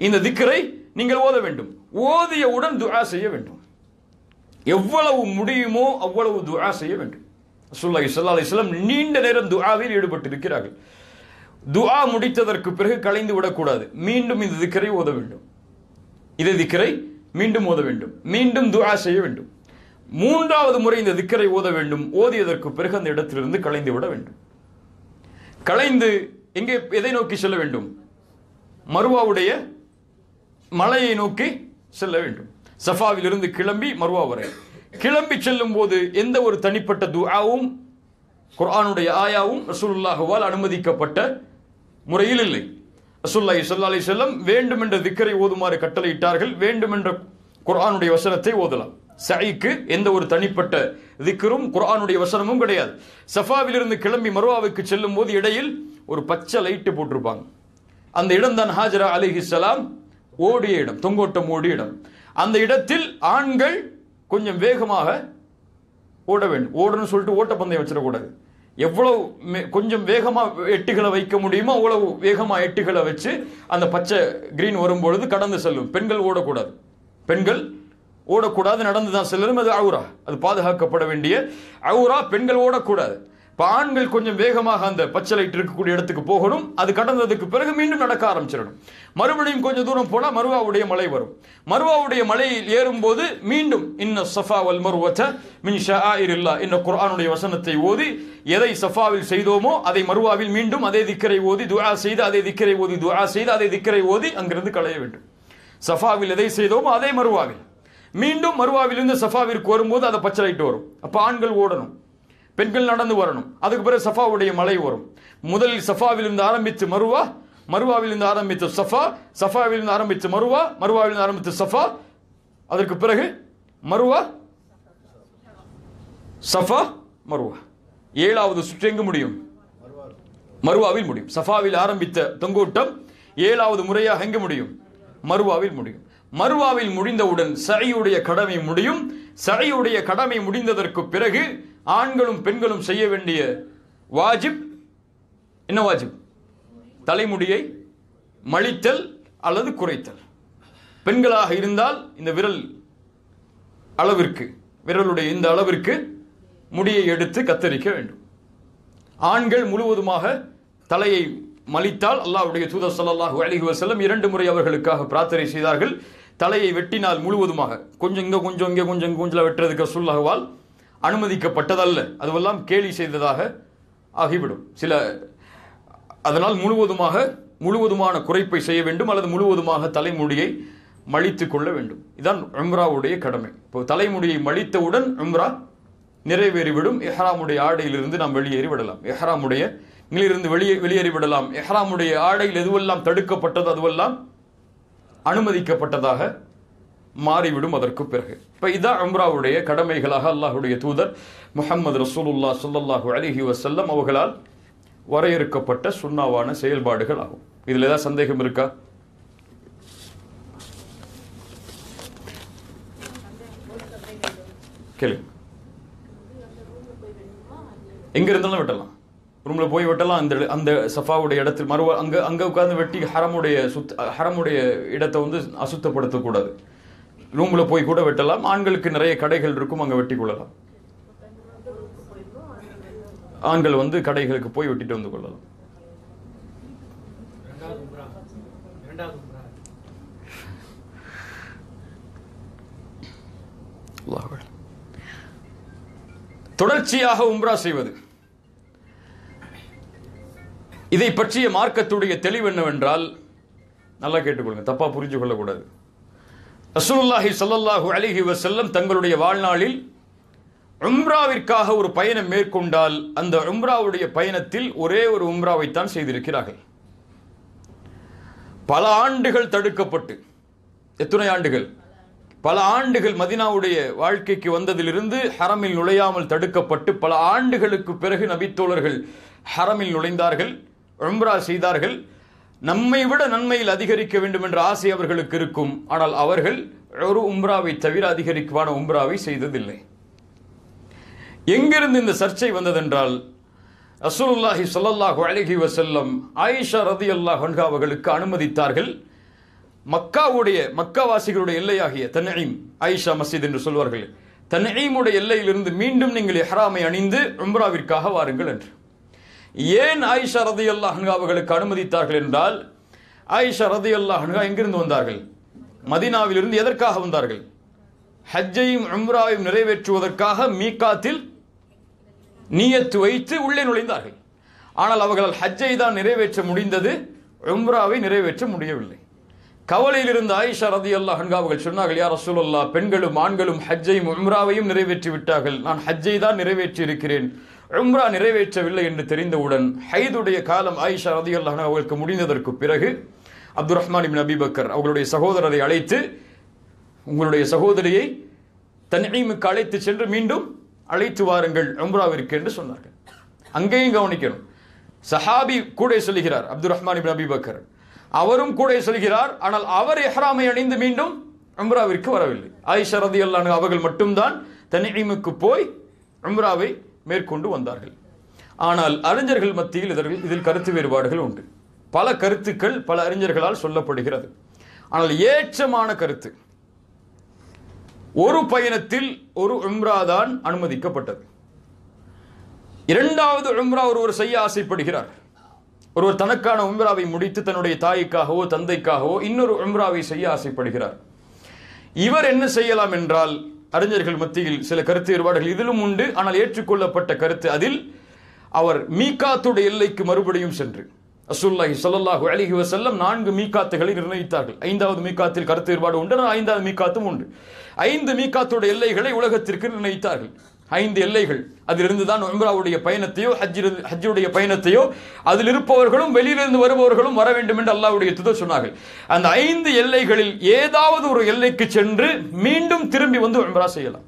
இந்த திக்ரை நீங்கள் ஓத வேண்டும். ஓதியவுடன் துஆ செய்ய வேண்டும். எவ்வளவு முடியுமோ அவ்வளவு துஆ செய்ய வேண்டும். ரசூலுல்லாஹி ஸல்லல்லாஹு அலைஹி வஸல்லம் நீண்ட நேரம் துஆவில் ஈடுபட்டிருக்கிறார்கள். துஆ முடித்ததற்கு பிறகு கலைந்து விடக்கூடாது. மீண்டும் இந்த திக்ரை ஓத வேண்டும். இதே திக்ரை மீண்டும் ஓத வேண்டும். மீண்டும் துஆ செய்ய வேண்டும். 3வது முறை இந்த திக்ரை ஓத வேண்டும். ஓதியதற்கு பிறகு அந்த இடத்திலிருந்து கலைந்து விட வேண்டும். கலைந்து எங்கே, எதை நோக்கி செல்ல வேண்டும்? மர்வாவுடைய மலையை நோக்கி செல்ல வேண்டும். சஃபாவில் இருந்து கிளம்பி மர்வா வரை கிளம்பி செல்லும் போது எந்த ஒரு தனிப்பட்ட துஆவும் குர்ஆனுடைய ஆயாவும் ரசூலுல்லாஹ்வால் அனுமதிக்கப்பட்ட முறையில் இல்லை. ரசூலுல்லாஹி ஸல்லல்லாஹு அலைஹி வஸல்லம் வேண்டும் என்ற திக்ரை ஓதுமாறு கட்டளையிட்டார்கள். வேண்டும் என்ற குர்ஆனுடைய வசனத்தை ஓதலாம். சைக்கு எந்த ஒரு தனிப்பட்ட திக்ரும் குர்ஆனுடைய வசனமும் கிடையாது. சஃபாவிலிருந்து கிளம்பி மர்வாவுக்கு செல்லும் போது இடையில் ஒரு பச்சை லைட்டு போட்டிருப்பாங்க. அந்த இடம் தான் ஹாஜரா அலைஹிஸ்ஸலாம் ஓடிய இடம், தொங்கோட்டம் ஓடிய இடம். அந்த இடத்தில் ஆண்கள் கொஞ்சம் வேகமாக ஓட வேண்டும். ஓடணும்னு சொல்லிட்டு ஓட்டப்பந்தயம் வச்சிடக்கூடாது. எவ்வளவு கொஞ்சம் வேகமா எட்டுகளை வைக்க முடியுமோ அவ்வளவு வேகமா எட்டுகளை வச்சு அந்த பச்சை கிரீன் வரும்பொழுது கடந்து செல்லும். பெண்கள் ஓடக்கூடாது. பெண்கள் ஓடக்கூடாது, நடந்துதான் செல்லணும், அது அவுரா, அது பாதுகாக்கப்பட வேண்டிய அவுரா. பெண்கள் ஓடக்கூடாது. இப்போ ஆண்கள் கொஞ்சம் வேகமாக அந்த பச்சை லைட் இருக்கக்கூடிய இடத்துக்கு போகணும். அது கடந்ததுக்கு பிறகு மீண்டும் நடக்க ஆரம்பிச்சிடணும். மறுபடியும் கொஞ்சம் தூரம் போனால் மருவாவுடைய மலை வரும். மருவாவுடைய மலையில் ஏறும்போது மீண்டும் இன்ன சஃபா வல் மருவத மின் ஷஆயிரில்லாஹ் என்ற குர்ஆனுடைய வசனத்தை ஓதி, எதை சஃபாவில் செய்தோமோ அதை மருவாவில் மீண்டும் அதே திக்கரை ஓதி துஆ செய்து, அதே திக்கரை ஓதி துஆ செய்து, அதே திக்கரை ஓதி அங்கிருந்து களைய வேண்டும். சஃபாவில் எதை செய்தோமோ அதே மருவாவில் மீண்டும் மருவாவிலிருந்து சஃபாவிற்கு வரும்போது அதை பச்சை லைட் வரும். அப்போ ஆண்கள் ஓடணும், பெண்கள் நடந்து வரணும். அதுக்கு பிறகு சஃபாவுடைய மலை வரும். முதலில் சஃபாவிலிருந்து ஆரம்பித்து மருவா, மருவாவிலிருந்து ஆரம்பித்து சஃபா, சஃபாவிலிருந்து ஆரம்பித்து மருவா, மருவாவிலிருந்து ஆரம்பித்து சஃபா, அதற்கு பிறகு மருவா, சஃபா, மருவா. 7வது சுற்று எங்கு முடியும்? மருவாவில் முடியும். சஃபாவில் ஆரம்பித்த தொங்கோட்டம் 7வது முறையாக எங்கு முடியும்? மருவாவில் முடியும். மருவாவில் முடிந்தவுடன் சஅயுடைய கடமை முடியும். சஅயுடைய கடமை முடிந்ததற்கு பிறகு ஆண்களும் பெண்களும் செய்ய வேண்டிய வாஜிப் என்ன வாஜிப்? தலைமுடியை மழித்தல் அல்லது குறைத்தல். பெண்களாக இருந்தால் இந்த விரல் அளவிற்கு, விரலுடைய இந்த அளவிற்கு முடியை எடுத்து கத்தரிக்க வேண்டும். ஆண்கள் முழுவதுமாக தலையை மலித்தால் அல்லாஹ்வுடைய தூதர் ஸல்லல்லாஹு அலைஹி வஸல்லம் 2 முறை அவர்களுக்காக பிரார்த்தனை செய்தார்கள். தலையை வெட்டினால் முழுவதுமாக, கொஞ்சம் இங்கே கொஞ்சம் இங்கே கொஞ்சம் கொஞ்சம் வெட்டுறதுக்கு ரசூலுல்லாஹ்வால் அனுமதிக்கப்பட்டதல்ல. அதுவெல்லாம் கேலி செய்ததாக ஆகிவிடும் சில. அதனால் முழுவதுமான குறைப்பை செய்ய வேண்டும் அல்லது முழுவதுமாக தலைமுடியை மழித்து கொள்ள வேண்டும். இதுதான் உம்ராவுடைய கடமை. இப்போ தலைமுடியை மழித்தவுடன் உம்ரா நிறைவேறிவிடும். இஹ்ராமுடைய ஆடையிலிருந்து நாம் வெளியேறி விடலாம். இஹ்ராமுடைய இங்கிலிருந்து வெளியேறி விடலாம். இஹ்ராமுடைய ஆடையில் எதுவெல்லாம் தடுக்கப்பட்டது அதுவெல்லாம் அனுமதிக்கப்பட்டதாக மாறிவிடும் அதற்கு பிறகு. இப்போ இதான் உம்ராவுடைய கடமைகளாக அல்லாஹ்வுடைய தூதர் முஹம்மது ரசூலுல்லாஹ் ஸல்லல்லாஹு அலைஹி வஸல்லம் அவர்களால் வரையறுக்கப்பட்ட சுன்னாவான செயல்பாடுகள் ஆகும். இதில் ஏதாவது சந்தேகம் இருக்கா? கேளு. எங்க இருந்தாலும் வெட்டலாம், ரூம்ல போய் வெட்டலாம். அந்த சஃபாவுடைய இடத்தில் மறுவ அங்க உட்கார்ந்து வெட்டி ஹரமுடைய இடத்தை வந்து அசுத்தப்படுத்தக்கூடாது. ரூம்ல போய் கூட வெட்டலாம். ஆண்களுக்கு நிறைய கடைகள் இருக்கும், அங்க வெட்டி கொள்ளலாம். ஆண்கள் வந்து கடைகளுக்கு போய் வெட்டிட்டு வந்து கொள்ளலாம். தொடர்ச்சியாக உம்ரா செய்வது, இதை பற்றிய மார்க்கத்துடைய தெளிவு என்னவென்றால், நல்லா கேட்டுக்கொள்ளுங்க, தப்பா புரிஞ்சு கொள்ளக்கூடாது. ரசூலுல்லாஹி ஸல்லல்லாஹு அலைஹி வஸல்லம் தங்களுடைய வாழ்நாளில் உம்ராவிற்காக ஒரு பயணம் மேற்கொண்டால் அந்த உம்ராவுடைய பயணத்தில் ஒரே ஒரு உம்ராவைத்தான் செய்திருக்கிறார்கள். பல ஆண்டுகள் தடுக்கப்பட்டு, எத்தனை ஆண்டுகள்? பல ஆண்டுகள் மதீனாவுடைய வாழ்க்கைக்கு வந்ததிலிருந்து ஹரமில் நுழையாமல் தடுக்கப்பட்டு பல ஆண்டுகளுக்கு பிறகு நபித்தோழர்கள் ஹரமில் நுழைந்தார்கள், உம்ரா செய்தார்கள். நம்மை விட நன்மையில் அதிகரிக்க வேண்டும் என்ற ஆசை அவர்களுக்கு இருக்கும். ஆனால் அவர்கள் ஒரு உம்ராவை தவிர அதிகரிக்குவான உம்ராவை செய்ததில்லை. எங்கிருந்து இந்த சர்ச்சை வந்ததென்றால், ரசூலுல்லாஹி ஸல்லல்லாஹு அலைஹி வஸல்லம் ஆயிஷா ரலியல்லாஹு அன்ஹா அவர்களுக்கு அனுமதித்தார்கள். மக்காவாசிகளுடைய எல்லையாகிய தன்ஈம், ஆயிஷா மஸ்ஜித் என்று சொல்வார்கள், தன்ஈமுடைய எல்லையிலிருந்து மீண்டும் நீங்கள் இஹ்ராமை அணிந்து உம்ராவிற்காக வாருங்கள் என்று. ஏன் ஆயிஷா ரலியல்லாஹு அன்ஹா அவர்களுக்கு அனுமதித்தார்கள் என்றால், ஆயிஷா ரலியல்லாஹு அன்ஹா எங்கிருந்து வந்தார்கள்? மதீனாவிலிருந்து. எதற்காக வந்தார்கள்? ஹஜ்ஜையும் உம்ராவையும் நிறைவேற்றுவதற்காக மீகாத்தில் நியத்து வைத்து உள்ளே நுழைந்தார்கள். ஆனால் அவர்களால் ஹஜ்ஜை தான் நிறைவேற்ற முடிந்தது, உம்ராவை நிறைவேற்ற முடியவில்லை. கவலையில் இருந்த ஆயிஷா ரலியல்லாஹு அன்ஹா அவர்கள் சொன்னார்கள், யா ரசூலல்லாஹ், பெண்களும் ஆண்களும் ஹஜ்ஜையும் உம்ராவையும் நிறைவேற்றி விட்டார்கள், நான் ஹஜ்ஜை தான் நிறைவேற்றி இருக்கிறேன், உம்ரா நிறைவேற்றவில்லை என்று தெரிந்தவுடன் ஹைதுடைய காலம் ஆயிஷா ரலியல்லாஹு அன்ஹா அவர்களுக்கு முடிந்ததற்கு பிறகு அப்துர் ரஹ்மான் இப்னு அபீ பக்கர் அவர்களுடைய சகோதரரை அழைத்து, உங்களுடைய சகோதரியை தன்ஈமுக்கு அழைத்து சென்று மீண்டும் அழைத்து வாருங்கள் உம்ராவிற்கு என்று சொன்னார்கள். அங்கேயும் கவனிக்கணும், சஹாபி கூட சொல்கிறார், அப்துர் ரஹ்மான் இப்னு அபீ பக்கர் அவரும் கூட சொல்கிறார். ஆனால் அவர் இஹ்ராமை அணிந்து மீண்டும் உம்ராவிற்கு வரவில்லை. ஆயிஷா ரலியல்லாஹு அன்ஹா அவர்கள் மட்டும்தான் தன்ஈமுக்கு போய் உம்ராவை மேற்கொண்டு வந்தார்கள். ஆனால் அறிஞர்கள் மத்தியில் இதில் கருத்து வேறுபாடுகள் உண்டு. பல கருத்துக்கள் பல அறிஞர்களால் சொல்லப்படுகிறது. ஆனால் ஏற்றமான கருத்து, ஒரு பயணத்தில் ஒரு உம்ரா தான் அனுமதிக்கப்பட்டது. இரண்டாவது உம்ரா ஒருவர் செய்ய ஆசைப்படுகிறார். ஒருவர் தனக்கான உம்ராவை முடித்து தன்னுடைய தாய்க்காகவோ தந்தைக்காகவோ இன்னொரு உம்ராவை செய்ய ஆசைப்படுகிறார். இவர் என்ன செய்யலாம் என்றால், அறிஞர்கள் மத்தியில் சில கருத்து வேறுபாடுகள் இதிலும் உண்டு. ஆனால் ஏற்றுக்கொள்ளப்பட்ட கருத்து அதில், அவர் மீகாத்துடைய எல்லைக்கு மறுபடியும் சென்று, ரசூலுல்லாஹி ஸல்லல்லாஹு அலைஹி வஸல்லம் 4 மீகாத்துகளை நிர்ணயித்தார்கள். 5வது மீகாத்தில் கருத்து வேறுபாடு உண்டு, 5வது மீகாத்தும் உண்டு. 5 மீகாத்துடைய எல்லைகளை உலகத்திற்கு நிர்ணயித்தார்கள். 5 எல்லைகள். அதிலிருந்து தான் உம்ராவுடைய பயணத்தையோ ஹஜ்ஜுடைய பயணத்தையோ அதில் இருப்பவர்களும் வெளியிலிருந்து வருபவர்களும் வர வேண்டும் என்று அல்லாஹ்வுடைய தூதர் சொன்னார்கள். அந்த 5 எல்லைகளில் ஏதாவது ஒரு எல்லைக்கு சென்று மீண்டும் திரும்பி வந்து உம்ரா செய்யலாம்.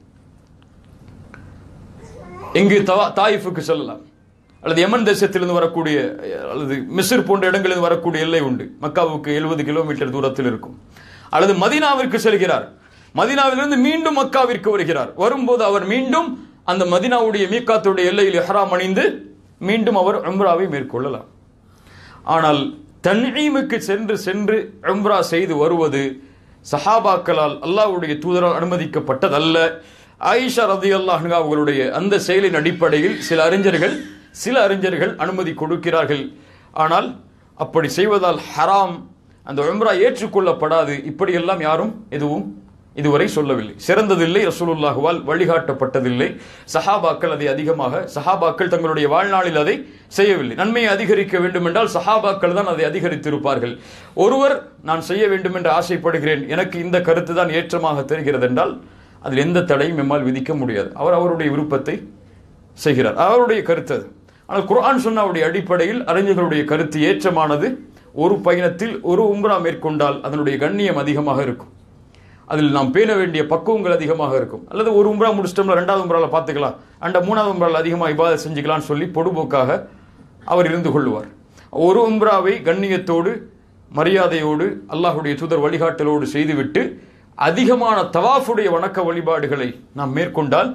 எங்கு தாயிஃபுக்கு செல்லலாம், அல்லது யமன் தேசத்திலிருந்து வரக்கூடிய, அல்லது மிஸ்ர் போன்ற இடங்களிலிருந்து வரக்கூடிய எல்லை உண்டு. மக்காவுக்கு 70 கிலோமீட்டர் தூரத்தில் இருக்கும். அல்லது மதீனாவிற்கு செல்கிறார், மதீனாவிலிருந்து மீண்டும் மக்காவிற்கு வருகிறார். வரும்போது அவர் மீண்டும் அந்த மதீனாவுடைய மீகாத்துடைய எல்லையில் இஹ்ராம் அணிந்து மீண்டும் அவர் உம்ராவை மேற்கொள்ளலாம். ஆனால் தன்ஈமுக்கு சென்று உம்ரா செய்து வருவது சஹாபாக்களால் அல்லாஹ்வுடைய தூதரால் அனுமதிக்கப்பட்டதல்ல. ஆயிஷா ரலியல்லாஹு அன்ஹா அவர்களுடைய அந்த செயலின் அடிப்படையில் சில அறிஞர்கள் அனுமதி கொடுக்கிறார்கள். ஆனால் அப்படி செய்வதால் ஹராம், அந்த உம்ரா ஏற்றுக்கொள்ளப்படாது, இப்படியெல்லாம் யாரும் எதுவும் இதுவரை சொல்லவில்லை. சிறந்ததில்லை, ரசூலுல்லாஹுவால் வழிகாட்டப்பட்டதில்லை. சஹாபாக்கள் தங்களுடைய வாழ்நாளில் அதை செய்யவில்லை. நன்மையை அதிகரிக்க வேண்டும் என்றால் சஹாபாக்கள் தான் அதை அதிகரித்திருப்பார்கள். ஒருவர் நான் செய்ய வேண்டும் என்று ஆசைப்படுகிறேன், எனக்கு இந்த கருத்து தான் ஏற்றமாக தெரிகிறது என்றால் அதில் எந்த தடையும் எம்மால் விதிக்க முடியாது. அவர் அவருடைய விருப்பத்தை செய்கிறார், அவருடைய கருத்து அது. ஆனால் குர்ஆன் சுன்னாவுடைய அடிப்படையில் அறிஞர்களுடைய கருத்து ஏற்றமானது. ஒரு பயணத்தில் ஒரு உம்ரா மேற்கொண்டால் அதனுடைய கண்ணியம் அதிகமாக இருக்கும், அதில் நாம் பேண வேண்டிய பக்குவங்கள் அதிகமாக இருக்கும். அல்லது ஒரு உம்ரா முடிச்சிட்டோம்ல, 2வது உம்ராவில் பார்த்துக்கலாம், 3வது உம்ராவில் அதிகமாக இபாதத் செஞ்சுக்கலாம்னு சொல்லி பொடுபோக்காக அவர் இருந்து கொள்ளுவார். ஒரு உம்ராவை கண்ணியத்தோடு மரியாதையோடு அல்லாஹ்வுடைய தூதர் வழிகாட்டலோடு செய்துவிட்டு அதிகமான தவாஃபுடைய வணக்க வழிபாடுகளை நாம் மேற்கொண்டால்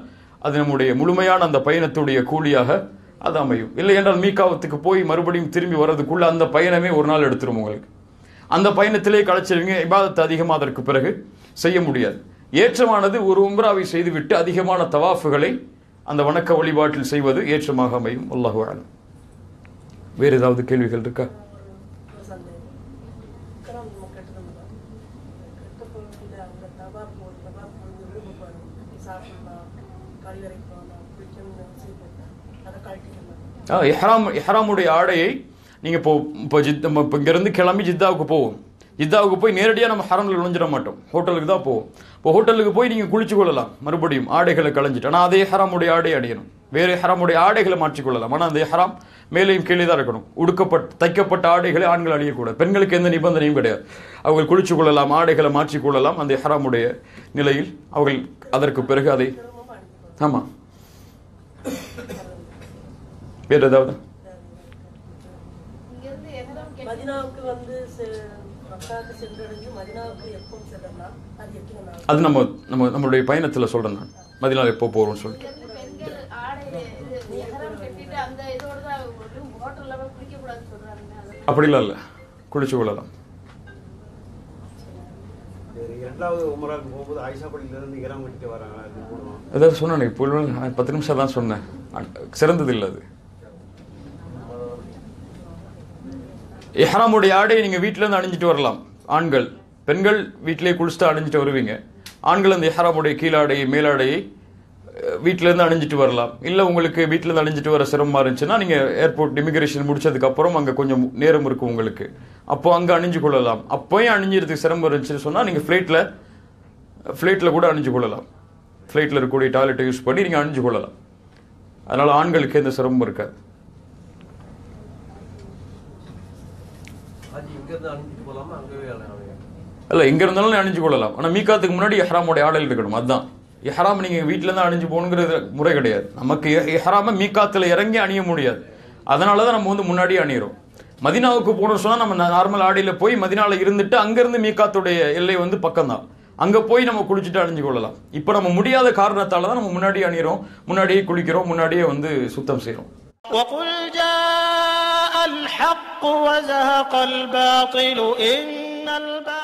அது நம்முடைய முழுமையான அந்த பயணத்துடைய கூலியாக அது அமையும். இல்லை என்றால் மீகாவத்துக்கு போய் மறுபடியும் திரும்பி வர்றதுக்குள்ள அந்த பயணமே ஒரு நாள் எடுத்துரும். உங்களுக்கு அந்த பயணத்திலே களைச்சிருவீங்க, இபாதத்தை அதிகமாக அதற்கு பிறகு செய்ய முடியாது. ஏற்றமானது ஒரு உம்ராவை செய்துவிட்டு அதிகமான தவாஃபுகளை அந்த வணக்க வழிபாட்டில் செய்வது ஏற்றமாக அமையும். அல்லாஹு அலம். வேறு ஏதாவது கேள்விகள் இருக்கா? இஹ்ராமுடைய ஆடையை நீங்கள் இப்போ இங்கேருந்து கிளம்பி ஜித்தாவுக்கு போவோம். ஜித்தாவுக்கு போய் நேரடியாக நம்ம ஹரமில் நுழைஞ்சிட மாட்டோம், ஹோட்டலுக்கு தான் போவோம். இப்போ ஹோட்டலுக்கு போய் நீங்கள் குளிச்சு கொள்ளலாம், மறுபடியும் ஆடைகளை களைஞ்சிட்டு. ஆனால் அதே ஹராமுடைய ஆடை அணியணும், வேறு ஹராமுடைய ஆடைகளை மாற்றிக்கொள்ளலாம். ஆனால் அந்த ஹராம் மேலேயும் கீழே தான் இருக்கணும். தைக்கப்பட்ட ஆடைகளை ஆண்கள் அணியக்கூடாது, பெண்களுக்கு எந்த நிபந்தனையும் கிடையாது. அவர்கள் குளிச்சு கொள்ளலாம், ஆடைகளை மாற்றிக்கொள்ளலாம் அந்த ஹராமுடைய நிலையில். அவர்கள் அதற்கு பிறகு அதை ஆமாம். வேறு ஏதாவது? அது நம்மளுடைய பயணத்தில் சொல்றேன். நான் மதீனாவில் எப்போ போறோம்னு சொல்லிட்டு அப்படிலாம் இல்லை, குளிச்சு கொள்ளலாம். ஏதாவது சொன்னேன் இப்போ 10 நிமிஷம் தான் சொன்னேன், சிறந்தது இல்லை அது. இஹ்ராமுடைய ஆடையை நீங்கள் வீட்டிலேருந்து அணிஞ்சிட்டு வரலாம் ஆண்கள். பெண்கள் வீட்டிலே குளிச்சுட்டு அணிஞ்சிட்டு வருவீங்க. ஆண்கள் அந்த இஹ்ராமுடைய கீழாடையை மேலாடையை வீட்டிலேருந்து அணிஞ்சிட்டு வரலாம். இல்லை உங்களுக்கு வீட்டிலேருந்து அணிஞ்சிட்டு வர சிரமமாக இருந்துச்சுன்னா நீங்கள் ஏர்போர்ட் இமிகிரேஷன் முடிச்சதுக்கப்புறம் அங்கே கொஞ்சம் நேரம் இருக்கும் உங்களுக்கு, அப்போ அங்கே அணிஞ்சு கொள்ளலாம். அப்போயும் அணிஞ்சிறதுக்கு சிரமம் இருந்துச்சுன்னு சொன்னால் நீங்கள் ஃப்ளைட்டில் கூட அணிஞ்சு கொள்ளலாம். ஃப்ளைட்டில் இருக்கக்கூடிய டாய்லெட்டை யூஸ் பண்ணி நீங்கள் அணிஞ்சு கொள்ளலாம். அதனால் ஆண்களுக்கு எந்த சிரமமும் இருக்காது. இல்லை, எங்கே இருந்தாலும் அணிஞ்சு கொள்ளலாம். ஆனால் மீகாத்துக்கு முன்னாடி இஹ்ராமுடைய ஆடையில் இருக்கணும். அதுதான் இஹ்ராம். நீங்கள் வீட்டிலேருந்து அணிஞ்சு போகணுங்கிறது முறை கிடையாது. நமக்கு இஹ்ராமை மீகாத்தில் இறங்கி அணிய முடியாது. அதனால தான் நம்ம முன்னாடியே அணியிறோம். மதீனாவுக்கு போகணும்னு சொன்னால் நம்ம நார்மல் ஆடையில் போய் மதீனாவில் இருந்துட்டு அங்கேருந்து மீகாத்துடைய எல்லை பக்கம் தான், அங்கே போய் நம்ம குளிச்சுட்டு அணிஞ்சு கொள்ளலாம். இப்போ நம்ம முடியாத காரணத்தால் தான் நம்ம முன்னாடியே அணியிறோம், முன்னாடியே குளிக்கிறோம், முன்னாடியே சுத்தம் செய்கிறோம். وَقُلْ جَاءَ الْحَقُّ وَزَهَقَ الْبَاطِلُ إِنَّ الْبَاطِلَ